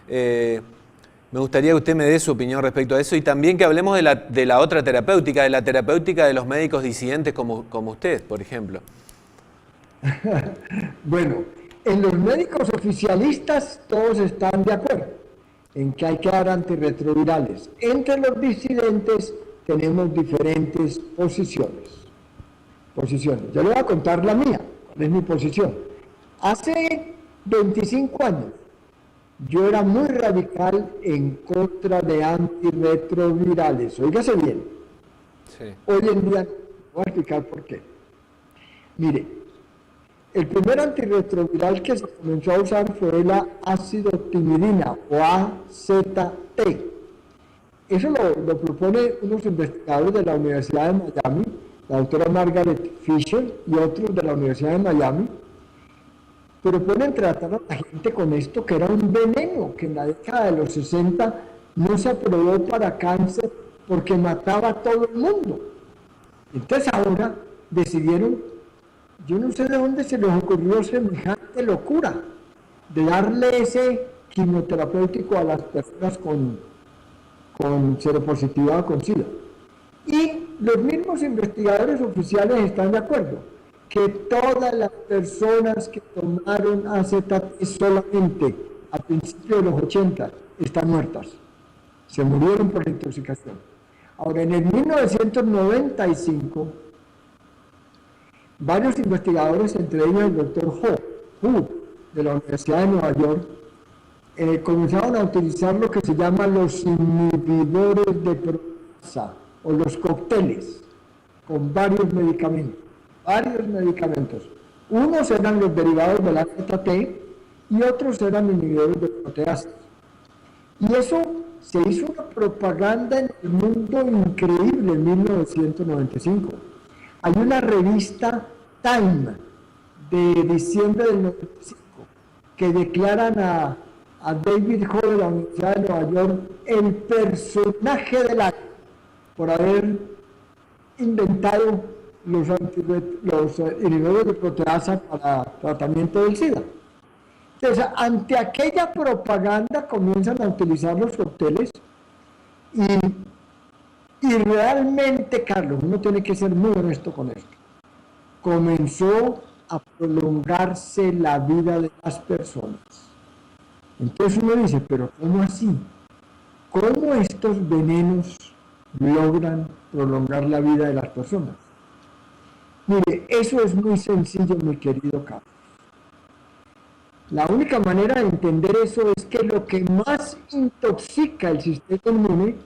Me gustaría que usted me dé su opinión respecto a eso, y también que hablemos de la otra terapéutica, de la terapéutica de los médicos disidentes como usted, por ejemplo. Bueno, en los médicos oficialistas todos están de acuerdo en que hay que dar antirretrovirales. Entre los disidentes tenemos diferentes posiciones. Yo le voy a contar la mía, cuál es mi posición. Hace 25 años yo era muy radical en contra de antirretrovirales. Óigase bien. Sí. Hoy en día voy a explicar por qué. Mire, el primer antirretroviral que se comenzó a usar fue la acidotimidina o AZT. Eso lo propone unos investigadores de la Universidad de Miami, la doctora Margaret Fisher y otros de la Universidad de Miami, proponen tratar a la gente con esto que era un veneno, que en la década de los 60 no se aprobó para cáncer porque mataba a todo el mundo. Entonces ahora decidieron, yo no sé de dónde se les ocurrió semejante locura, de darle ese quimioterapéutico a las personas con seropositividad o con SIDA. Y los mismos investigadores oficiales están de acuerdo que todas las personas que tomaron AZT solamente a principios de los 80 están muertas. Se murieron por la intoxicación. Ahora, en el 1995, varios investigadores, entre ellos el doctor Hu, de la Universidad de Nueva York, comenzaron a utilizar lo que se llama los inhibidores de proteasa, o los cócteles, con varios medicamentos. Unos eran los derivados del AZT y otros eran inhibidores de proteasa. Y eso se hizo una propaganda en el mundo increíble en 1995. Hay una revista Time de diciembre del 95 que declaran a David Ho de la Universidad de Nueva York el personaje del año por haber inventado los inhibidores de proteasa para tratamiento del SIDA. Entonces, ante aquella propaganda comienzan a utilizar los cócteles y realmente, Carlos, uno tiene que ser muy honesto con esto, comenzó a prolongarse la vida de las personas. Entonces uno dice, pero ¿cómo así? ¿Cómo estos venenos logran prolongar la vida de las personas? Mire, eso es muy sencillo, mi querido Carlos. La única manera de entender eso es que lo que más intoxica el sistema inmune,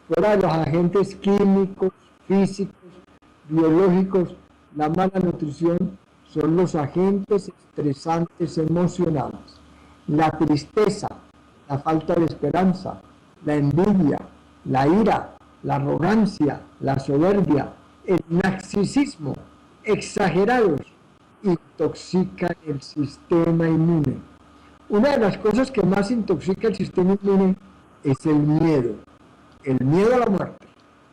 fuera de los agentes químicos, físicos, biológicos, la mala nutrición, son los agentes estresantes emocionales. La tristeza, la falta de esperanza, la envidia, la ira, la arrogancia, la soberbia, el narcisismo, exagerados, intoxican el sistema inmune. Una de las cosas que más intoxica el sistema inmune es el miedo a la muerte,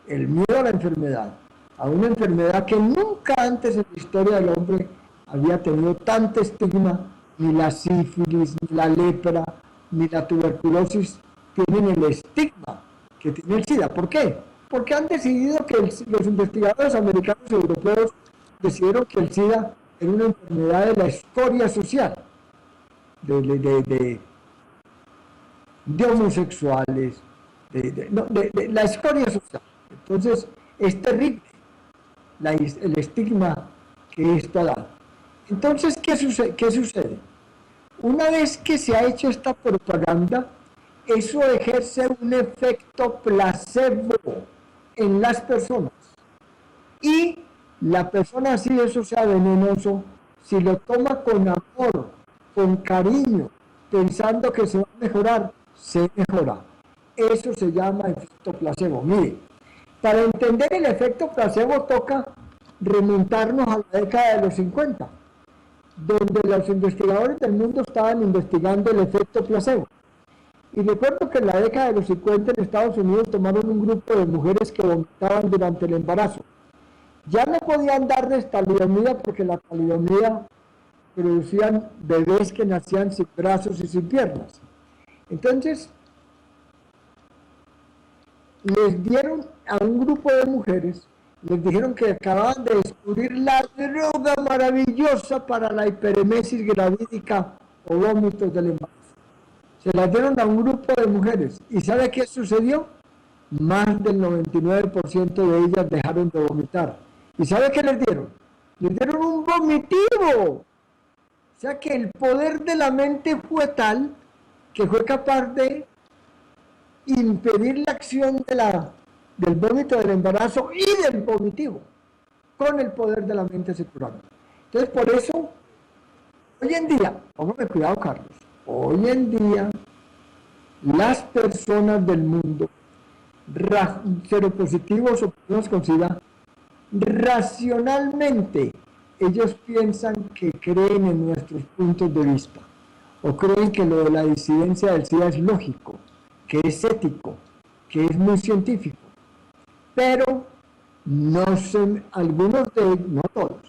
el miedo a la enfermedad, a una enfermedad que nunca antes en la historia del hombre había tenido tanto estigma. Ni la sífilis, ni la lepra, ni la tuberculosis tienen el estigma que tiene el SIDA. ¿Por qué? Porque han decidido que los investigadores americanos y europeos decidieron que el SIDA era una enfermedad de la escoria social, de homosexuales, de la escoria social. Entonces, es terrible el estigma que esto da. Entonces, ¿qué sucede? Una vez que se ha hecho esta propaganda, eso ejerce un efecto placebo en las personas. Y la persona, si eso sea venenoso, si lo toma con amor, con cariño, pensando que se va a mejorar, se mejora. Eso se llama efecto placebo. Mire, para entender el efecto placebo toca remontarnos a la década de los 50. Donde los investigadores del mundo estaban investigando el efecto placebo. Y recuerdo que en la década de los 50 en Estados Unidos tomaron un grupo de mujeres que vomitaban durante el embarazo. Ya no podían darles talidomida porque la talidomida producían bebés que nacían sin brazos y sin piernas. Entonces, les dieron a un grupo de mujeres, les dijeron que acababan de descubrir la droga maravillosa para la hiperemesis gravídica o vómitos del embarazo. Se la dieron a un grupo de mujeres. ¿Y sabe qué sucedió? Más del 99% de ellas dejaron de vomitar. ¿Y sabe qué les dieron? Les dieron un vomitivo. O sea que el poder de la mente fue tal que fue capaz de impedir la acción del vómito del embarazo y del vomitivo. Con el poder de la mente se curaron. Entonces, por eso, hoy en día, póngame cuidado, Carlos, hoy en día, las personas del mundo seropositivos o personas con SIDA, racionalmente ellos piensan que creen en nuestros puntos de vista o creen que lo de la disidencia del SIDA es lógico, que es ético, que es muy científico, pero algunos de ellos, no todos,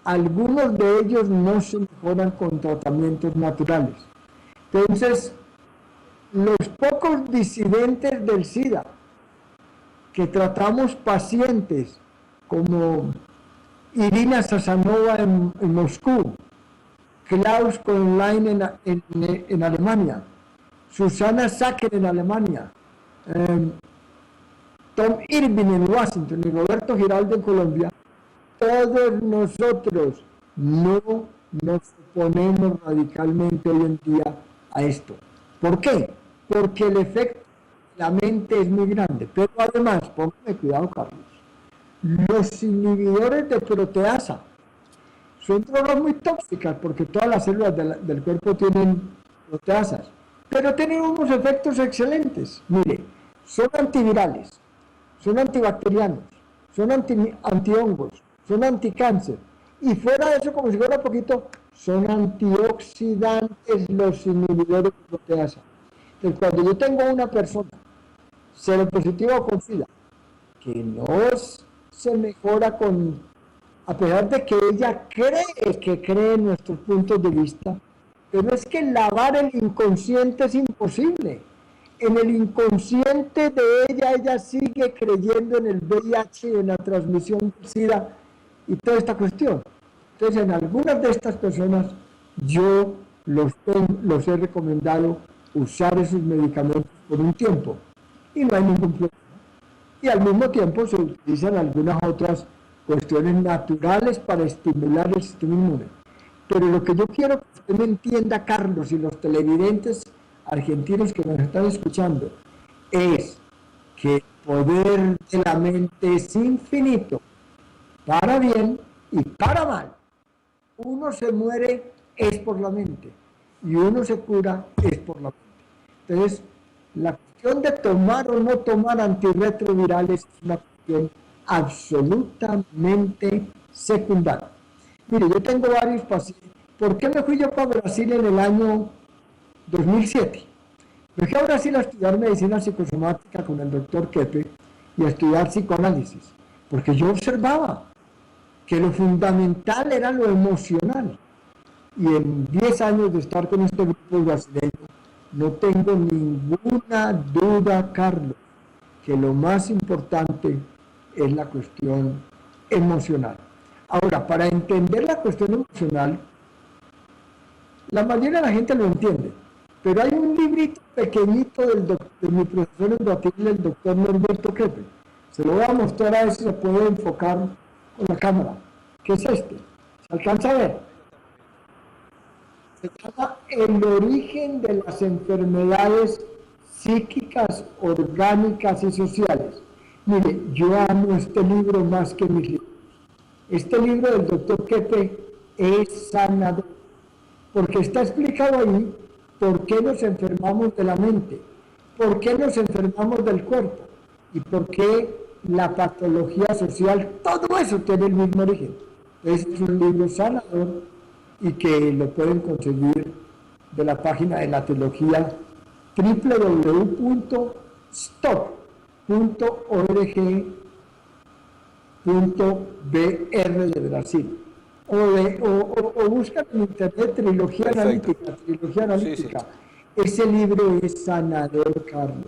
algunos de ellos no se mejoran con tratamientos naturales. Entonces, los pocos disidentes del SIDA que tratamos pacientes como Irina Sasanova en Moscú, Klaus Konlein en Alemania, Susana Sacker en Alemania, Tom Irving en Washington y Roberto Giraldo en Colombia, todos nosotros no nos oponemos radicalmente hoy en día a esto. ¿Por qué? Porque el efecto de la mente es muy grande, pero además, póngame cuidado, Carlos, los inhibidores de proteasa son drogas muy tóxicas porque todas las células del cuerpo tienen proteasas, pero tienen unos efectos excelentes. Mire, son antivirales, son antibacterianos, son antihongos, son anticáncer, y fuera de eso, como si fuera poquito, son antioxidantes los inhibidores de proteasa. Entonces, cuando yo tengo una persona seropositiva o con SIDA que no se mejora a pesar de que ella cree en nuestros puntos de vista, pero es que lavar el inconsciente es imposible. En el inconsciente de ella sigue creyendo en el VIH, en la transmisión del SIDA y toda esta cuestión. Entonces, en algunas de estas personas yo los he recomendado usar esos medicamentos por un tiempo y no hay ningún problema. Y al mismo tiempo se utilizan algunas otras cuestiones naturales para estimular el sistema inmune. Pero lo que yo quiero que usted me entienda, Carlos, y los televidentes argentinos que nos están escuchando, es que el poder de la mente es infinito, para bien y para mal. Uno se muere es por la mente y uno se cura es por la mente. Entonces, la cuestión de tomar o no tomar antirretrovirales es una cuestión absolutamente secundaria. Mire, yo tengo varios pacientes. ¿Por qué me fui yo para Brasil en el año 2007? Me fui a Brasil a estudiar medicina psicosomática con el doctor Kepe y a estudiar psicoanálisis, porque yo observaba que lo fundamental era lo emocional. Y en 10 años de estar con este grupo brasileño, no tengo ninguna duda, Carlos, que lo más importante es la cuestión emocional. Ahora, para entender la cuestión emocional, la mayoría de la gente lo entiende, pero hay un librito pequeñito de mi profesor en Brasil, el doctor Norberto Kepe. Se lo voy a mostrar a ver si se puede enfocar con la cámara. ¿Qué es este? ¿Se alcanza a ver? Se llama El origen de las enfermedades psíquicas, orgánicas y sociales. Mire, yo amo este libro más que mis libros. Este libro del doctor Kepe es sanador, porque está explicado ahí por qué nos enfermamos de la mente, por qué nos enfermamos del cuerpo y por qué la patología social, todo eso tiene el mismo origen. Este es un libro sanador y que lo pueden conseguir de la página de la trilogía www.stop.org.br de Brasil. O buscan en internet trilogía analítica. Sí. Ese libro es sanador, Carlos.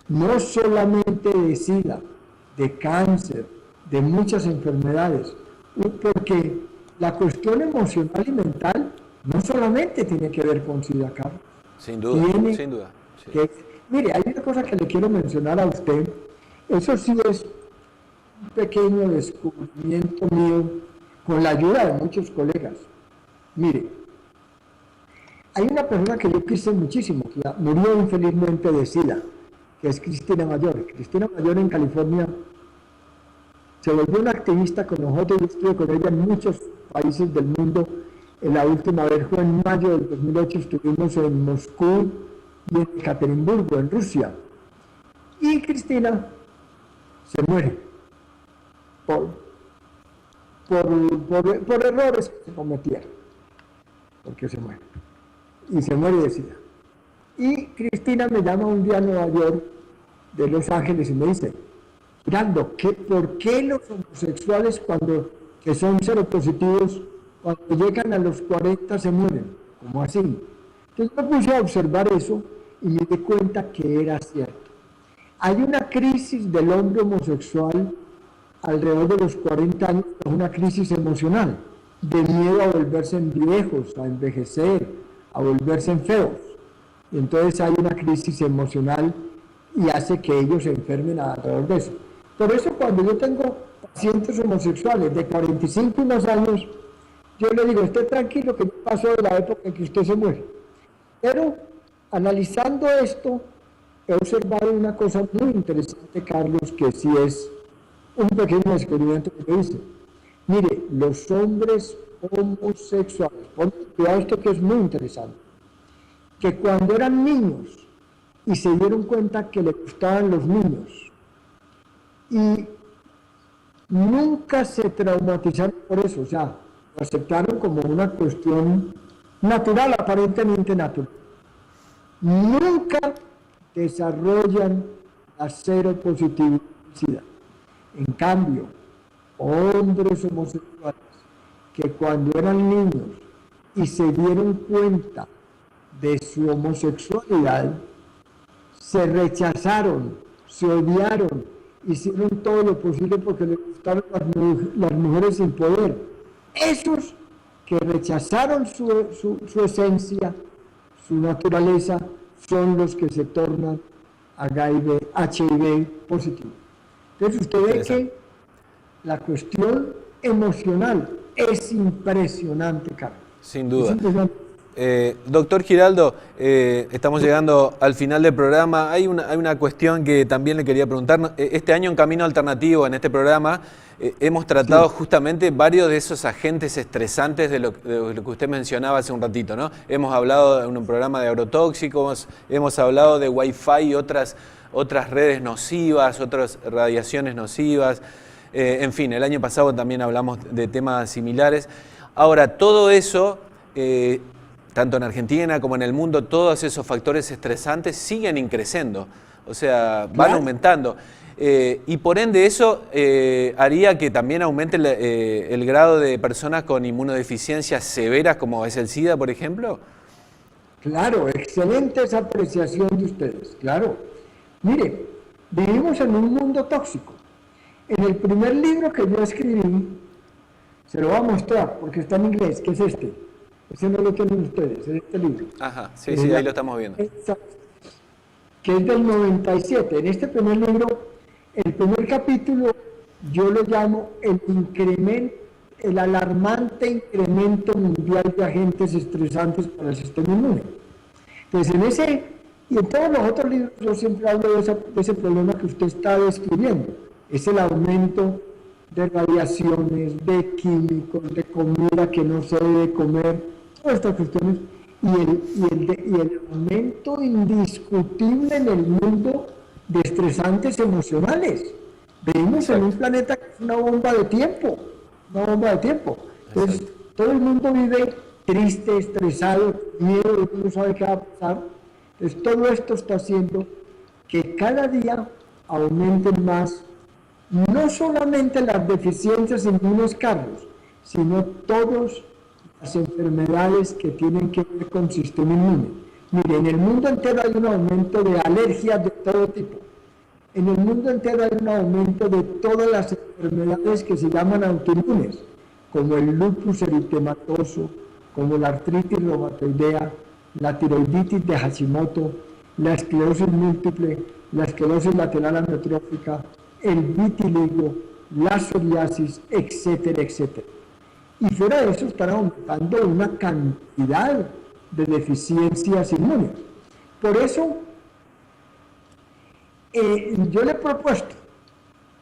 No solamente de SIDA, de cáncer, de muchas enfermedades, porque la cuestión emocional y mental no solamente tiene que ver con SIDA, Carlos. Sin duda, sin duda. Sí. Mire, hay una cosa que le quiero mencionar a usted, eso sí es un pequeño descubrimiento mío, con la ayuda de muchos colegas. Mire, hay una persona que yo quise muchísimo, que murió infelizmente de SIDA, que es Cristina Mayor. Cristina Mayor en California se volvió una activista con nosotros. Yo estuve con ella en muchos países del mundo. La última vez fue en mayo del 2008, estuvimos en Moscú y en Ekaterimburgo, en Rusia. Y Cristina se muere por errores que se cometieron, porque se muere. Y se muere de SIDA. Y Cristina me llama un día a Nueva York, de Los Ángeles, y me dice, Giraldo, ¿por qué los homosexuales que son seropositivos, cuando llegan a los 40 se mueren? ¿Cómo así? Entonces me puse a observar eso y me di cuenta que era cierto. Hay una crisis del hombre homosexual alrededor de los 40 años, una crisis emocional, de miedo a volverse en viejos, a envejecer, a volverse en feos. Y entonces hay una crisis emocional y hace que ellos se enfermen alrededor de eso. Por eso cuando yo tengo pacientes homosexuales de 45 y más años, yo le digo, esté tranquilo que pasó de la época en que usted se muere. Pero analizando esto, he observado una cosa muy interesante, Carlos, que sí es un pequeño experimento que me hice. Mire, los hombres homosexuales, pongan cuidado esto que es muy interesante, que cuando eran niños y se dieron cuenta que le gustaban los niños y nunca se traumatizaron por eso, o sea, lo aceptaron como una cuestión natural, aparentemente natural. Nunca desarrollan la seropositividad. En cambio, hombres homosexuales que cuando eran niños y se dieron cuenta de su homosexualidad, se rechazaron, se odiaron, hicieron todo lo posible porque les gustaban las mujeres sin poder. Esos que rechazaron su esencia, su naturaleza, son los que se tornan HIV positivo. Entonces usted ve que la cuestión emocional es impresionante, Carlos. Sin duda. Doctor Giraldo, estamos llegando al final del programa. Hay una cuestión que también le quería preguntar. Este año en Camino Alternativo, en este programa, hemos tratado justamente varios de esos agentes estresantes de lo que usted mencionaba hace un ratito, ¿no? Hemos hablado en un programa de agrotóxicos, hemos hablado de Wi-Fi y otras redes nocivas, otras radiaciones nocivas. En fin, el año pasado también hablamos de temas similares. Ahora, todo eso, tanto en Argentina como en el mundo, todos esos factores estresantes siguen increciendo, o sea, van aumentando. Y por ende eso haría que también aumente el grado de personas con inmunodeficiencias severas, como es el SIDA, por ejemplo. Claro, excelente esa apreciación de ustedes, claro. Mire, vivimos en un mundo tóxico. En el primer libro que yo escribí, se lo voy a mostrar porque está en inglés, que es este. Ese no lo tienen ustedes, es este libro. Ajá, sí, ahí lo estamos viendo. Que es del 97. En este primer libro, el primer capítulo, yo lo llamo el alarmante incremento mundial de agentes estresantes para el sistema inmune. Entonces, en ese y en todos los otros libros yo siempre hablo de ese problema que usted está describiendo. Es el aumento de radiaciones, de químicos, de comida que no se debe comer, todas estas cuestiones, y el aumento indiscutible en el mundo de estresantes emocionales. Vivimos en un planeta que es una bomba de tiempo, Entonces, todo el mundo vive triste, estresado, miedo, no sabe qué va a pasar. Entonces, todo esto está haciendo que cada día aumenten más no solamente las deficiencias inmunes, Carlos, sino todas las enfermedades que tienen que ver con el sistema inmune. Mire, en el mundo entero hay un aumento de alergias de todo tipo. En el mundo entero hay un aumento de todas las enfermedades que se llaman autoinmunes, como el lupus eritematoso, como la artritis reumatoidea, la tiroiditis de Hashimoto, la esclerosis múltiple, la esclerosis lateral amiotrófica, el vitiligo, la psoriasis, etcétera, etcétera. Y fuera de eso están aumentando una cantidad de deficiencias inmunes. Por eso, yo le he propuesto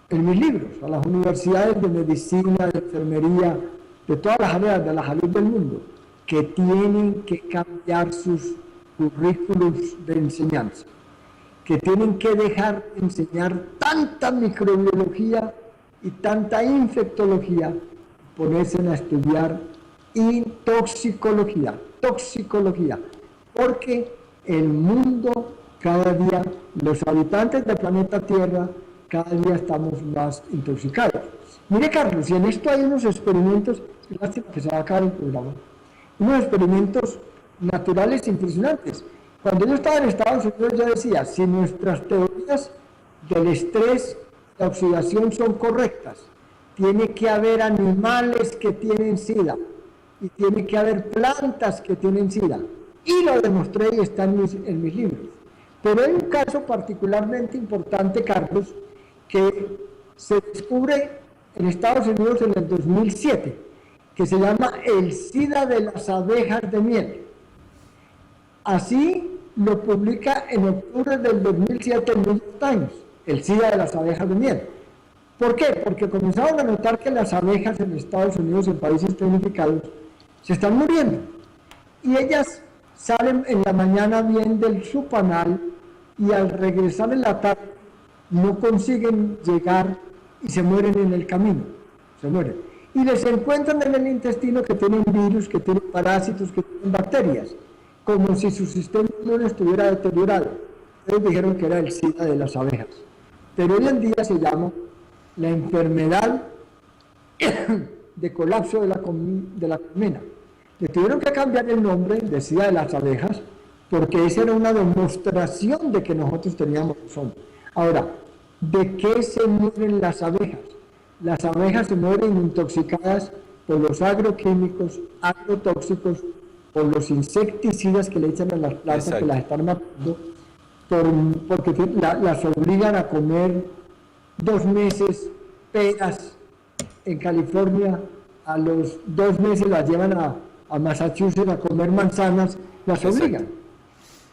en mis libros a las universidades de medicina, de enfermería, de todas las áreas de la salud del mundo, que tienen que cambiar sus currículos de enseñanza. que tienen que dejar de enseñar tanta microbiología y tanta infectología, ponerse a estudiar toxicología, porque el mundo cada día, los habitantes del planeta Tierra, cada día estamos más intoxicados. Mire, Carlos, y en esto hay unos experimentos, lástima que se va a acabar el programa, unos experimentos naturales impresionantes. Cuando yo estaba en Estados Unidos, yo decía, si nuestras teorías del estrés, la oxidación son correctas, tiene que haber animales que tienen SIDA y tiene que haber plantas que tienen SIDA. Y lo demostré y está en mis libros. Pero hay un caso particularmente importante, Carlos, que se descubre en Estados Unidos en el 2007, que se llama el SIDA de las abejas de miel. Así lo publica en octubre del 2007 el New York Times, el SIDA de las abejas de miel. ¿Por qué? Porque comenzaron a notar que las abejas en Estados Unidos, en países tecnificados, se están muriendo. Y ellas salen en la mañana bien su panal y al regresar en la tarde no consiguen llegar y se mueren en el camino. Se mueren. Y les encuentran en el intestino que tienen virus, que tienen parásitos, que tienen bacterias, como si su sistema inmune estuviera deteriorado. Ellos dijeron que era el SIDA de las abejas. Pero hoy en día se llama la enfermedad de colapso de la colmena. Le tuvieron que cambiar el nombre de SIDA de las abejas porque esa era una demostración de que nosotros teníamos razón. Ahora, ¿de qué se mueren las abejas? Las abejas se mueren intoxicadas por los agroquímicos, agrotóxicos, por los insecticidas que le echan a las plantas. Exacto. Que las están matando, porque las obligan a comer 2 meses peras en California, a los 2 meses las llevan a Massachusetts a comer manzanas, las obligan. Exacto.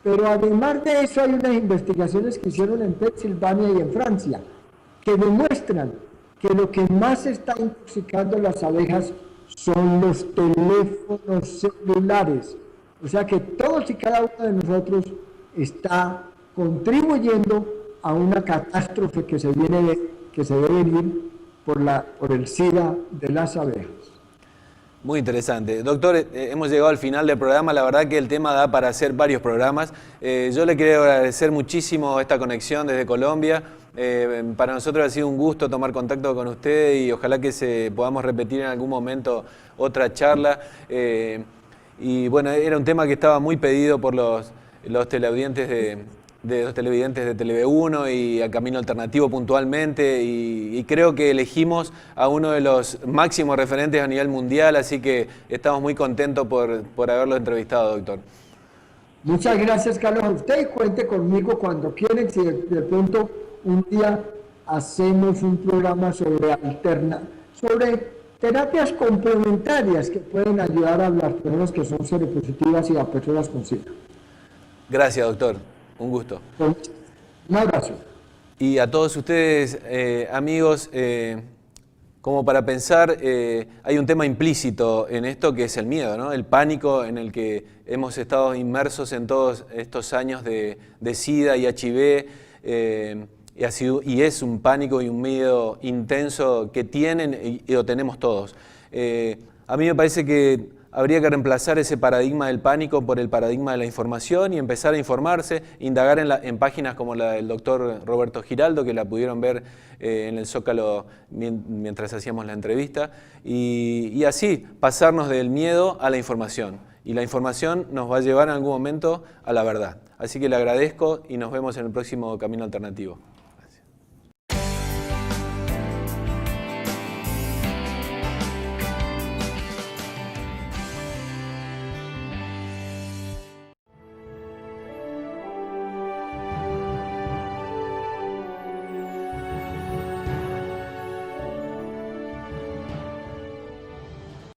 Pero además de eso hay unas investigaciones que hicieron en Pensilvania y en Francia que demuestran que lo que más está intoxicando las abejas son los teléfonos celulares. O sea que todos y cada uno de nosotros está contribuyendo a una catástrofe que se debe venir por el SIDA de las abejas. Muy interesante. Doctor, hemos llegado al final del programa. La verdad que el tema da para hacer varios programas. Yo le quiero agradecer muchísimo esta conexión desde Colombia. Para nosotros ha sido un gusto tomar contacto con usted y ojalá que podamos repetir en algún momento otra charla. Y bueno, era un tema que estaba muy pedido por los teleaudientes de los televidentes de Tele1 y a Camino Alternativo puntualmente, y creo que elegimos a uno de los máximos referentes a nivel mundial, así que estamos muy contentos por haberlo entrevistado, doctor. Muchas gracias, Carlos, a usted, y cuente conmigo cuando quieran, si de pronto un día hacemos un programa sobre terapias complementarias que pueden ayudar a las personas que son seropositivas y a personas con SIDA. Gracias, doctor. Un gusto. Un abrazo. Y a todos ustedes, amigos, como para pensar, hay un tema implícito en esto que es el miedo, ¿no? El pánico en el que hemos estado inmersos en todos estos años de SIDA y HIV, y es un pánico y un miedo intenso que tienen y lo tenemos todos. A mí me parece que habría que reemplazar ese paradigma del pánico por el paradigma de la información y empezar a informarse, indagar en páginas como la del doctor Roberto Giraldo, que la pudieron ver en el Zócalo mientras hacíamos la entrevista, y así pasarnos del miedo a la información. Y la información nos va a llevar en algún momento a la verdad. Así que le agradezco y nos vemos en el próximo Camino Alternativo.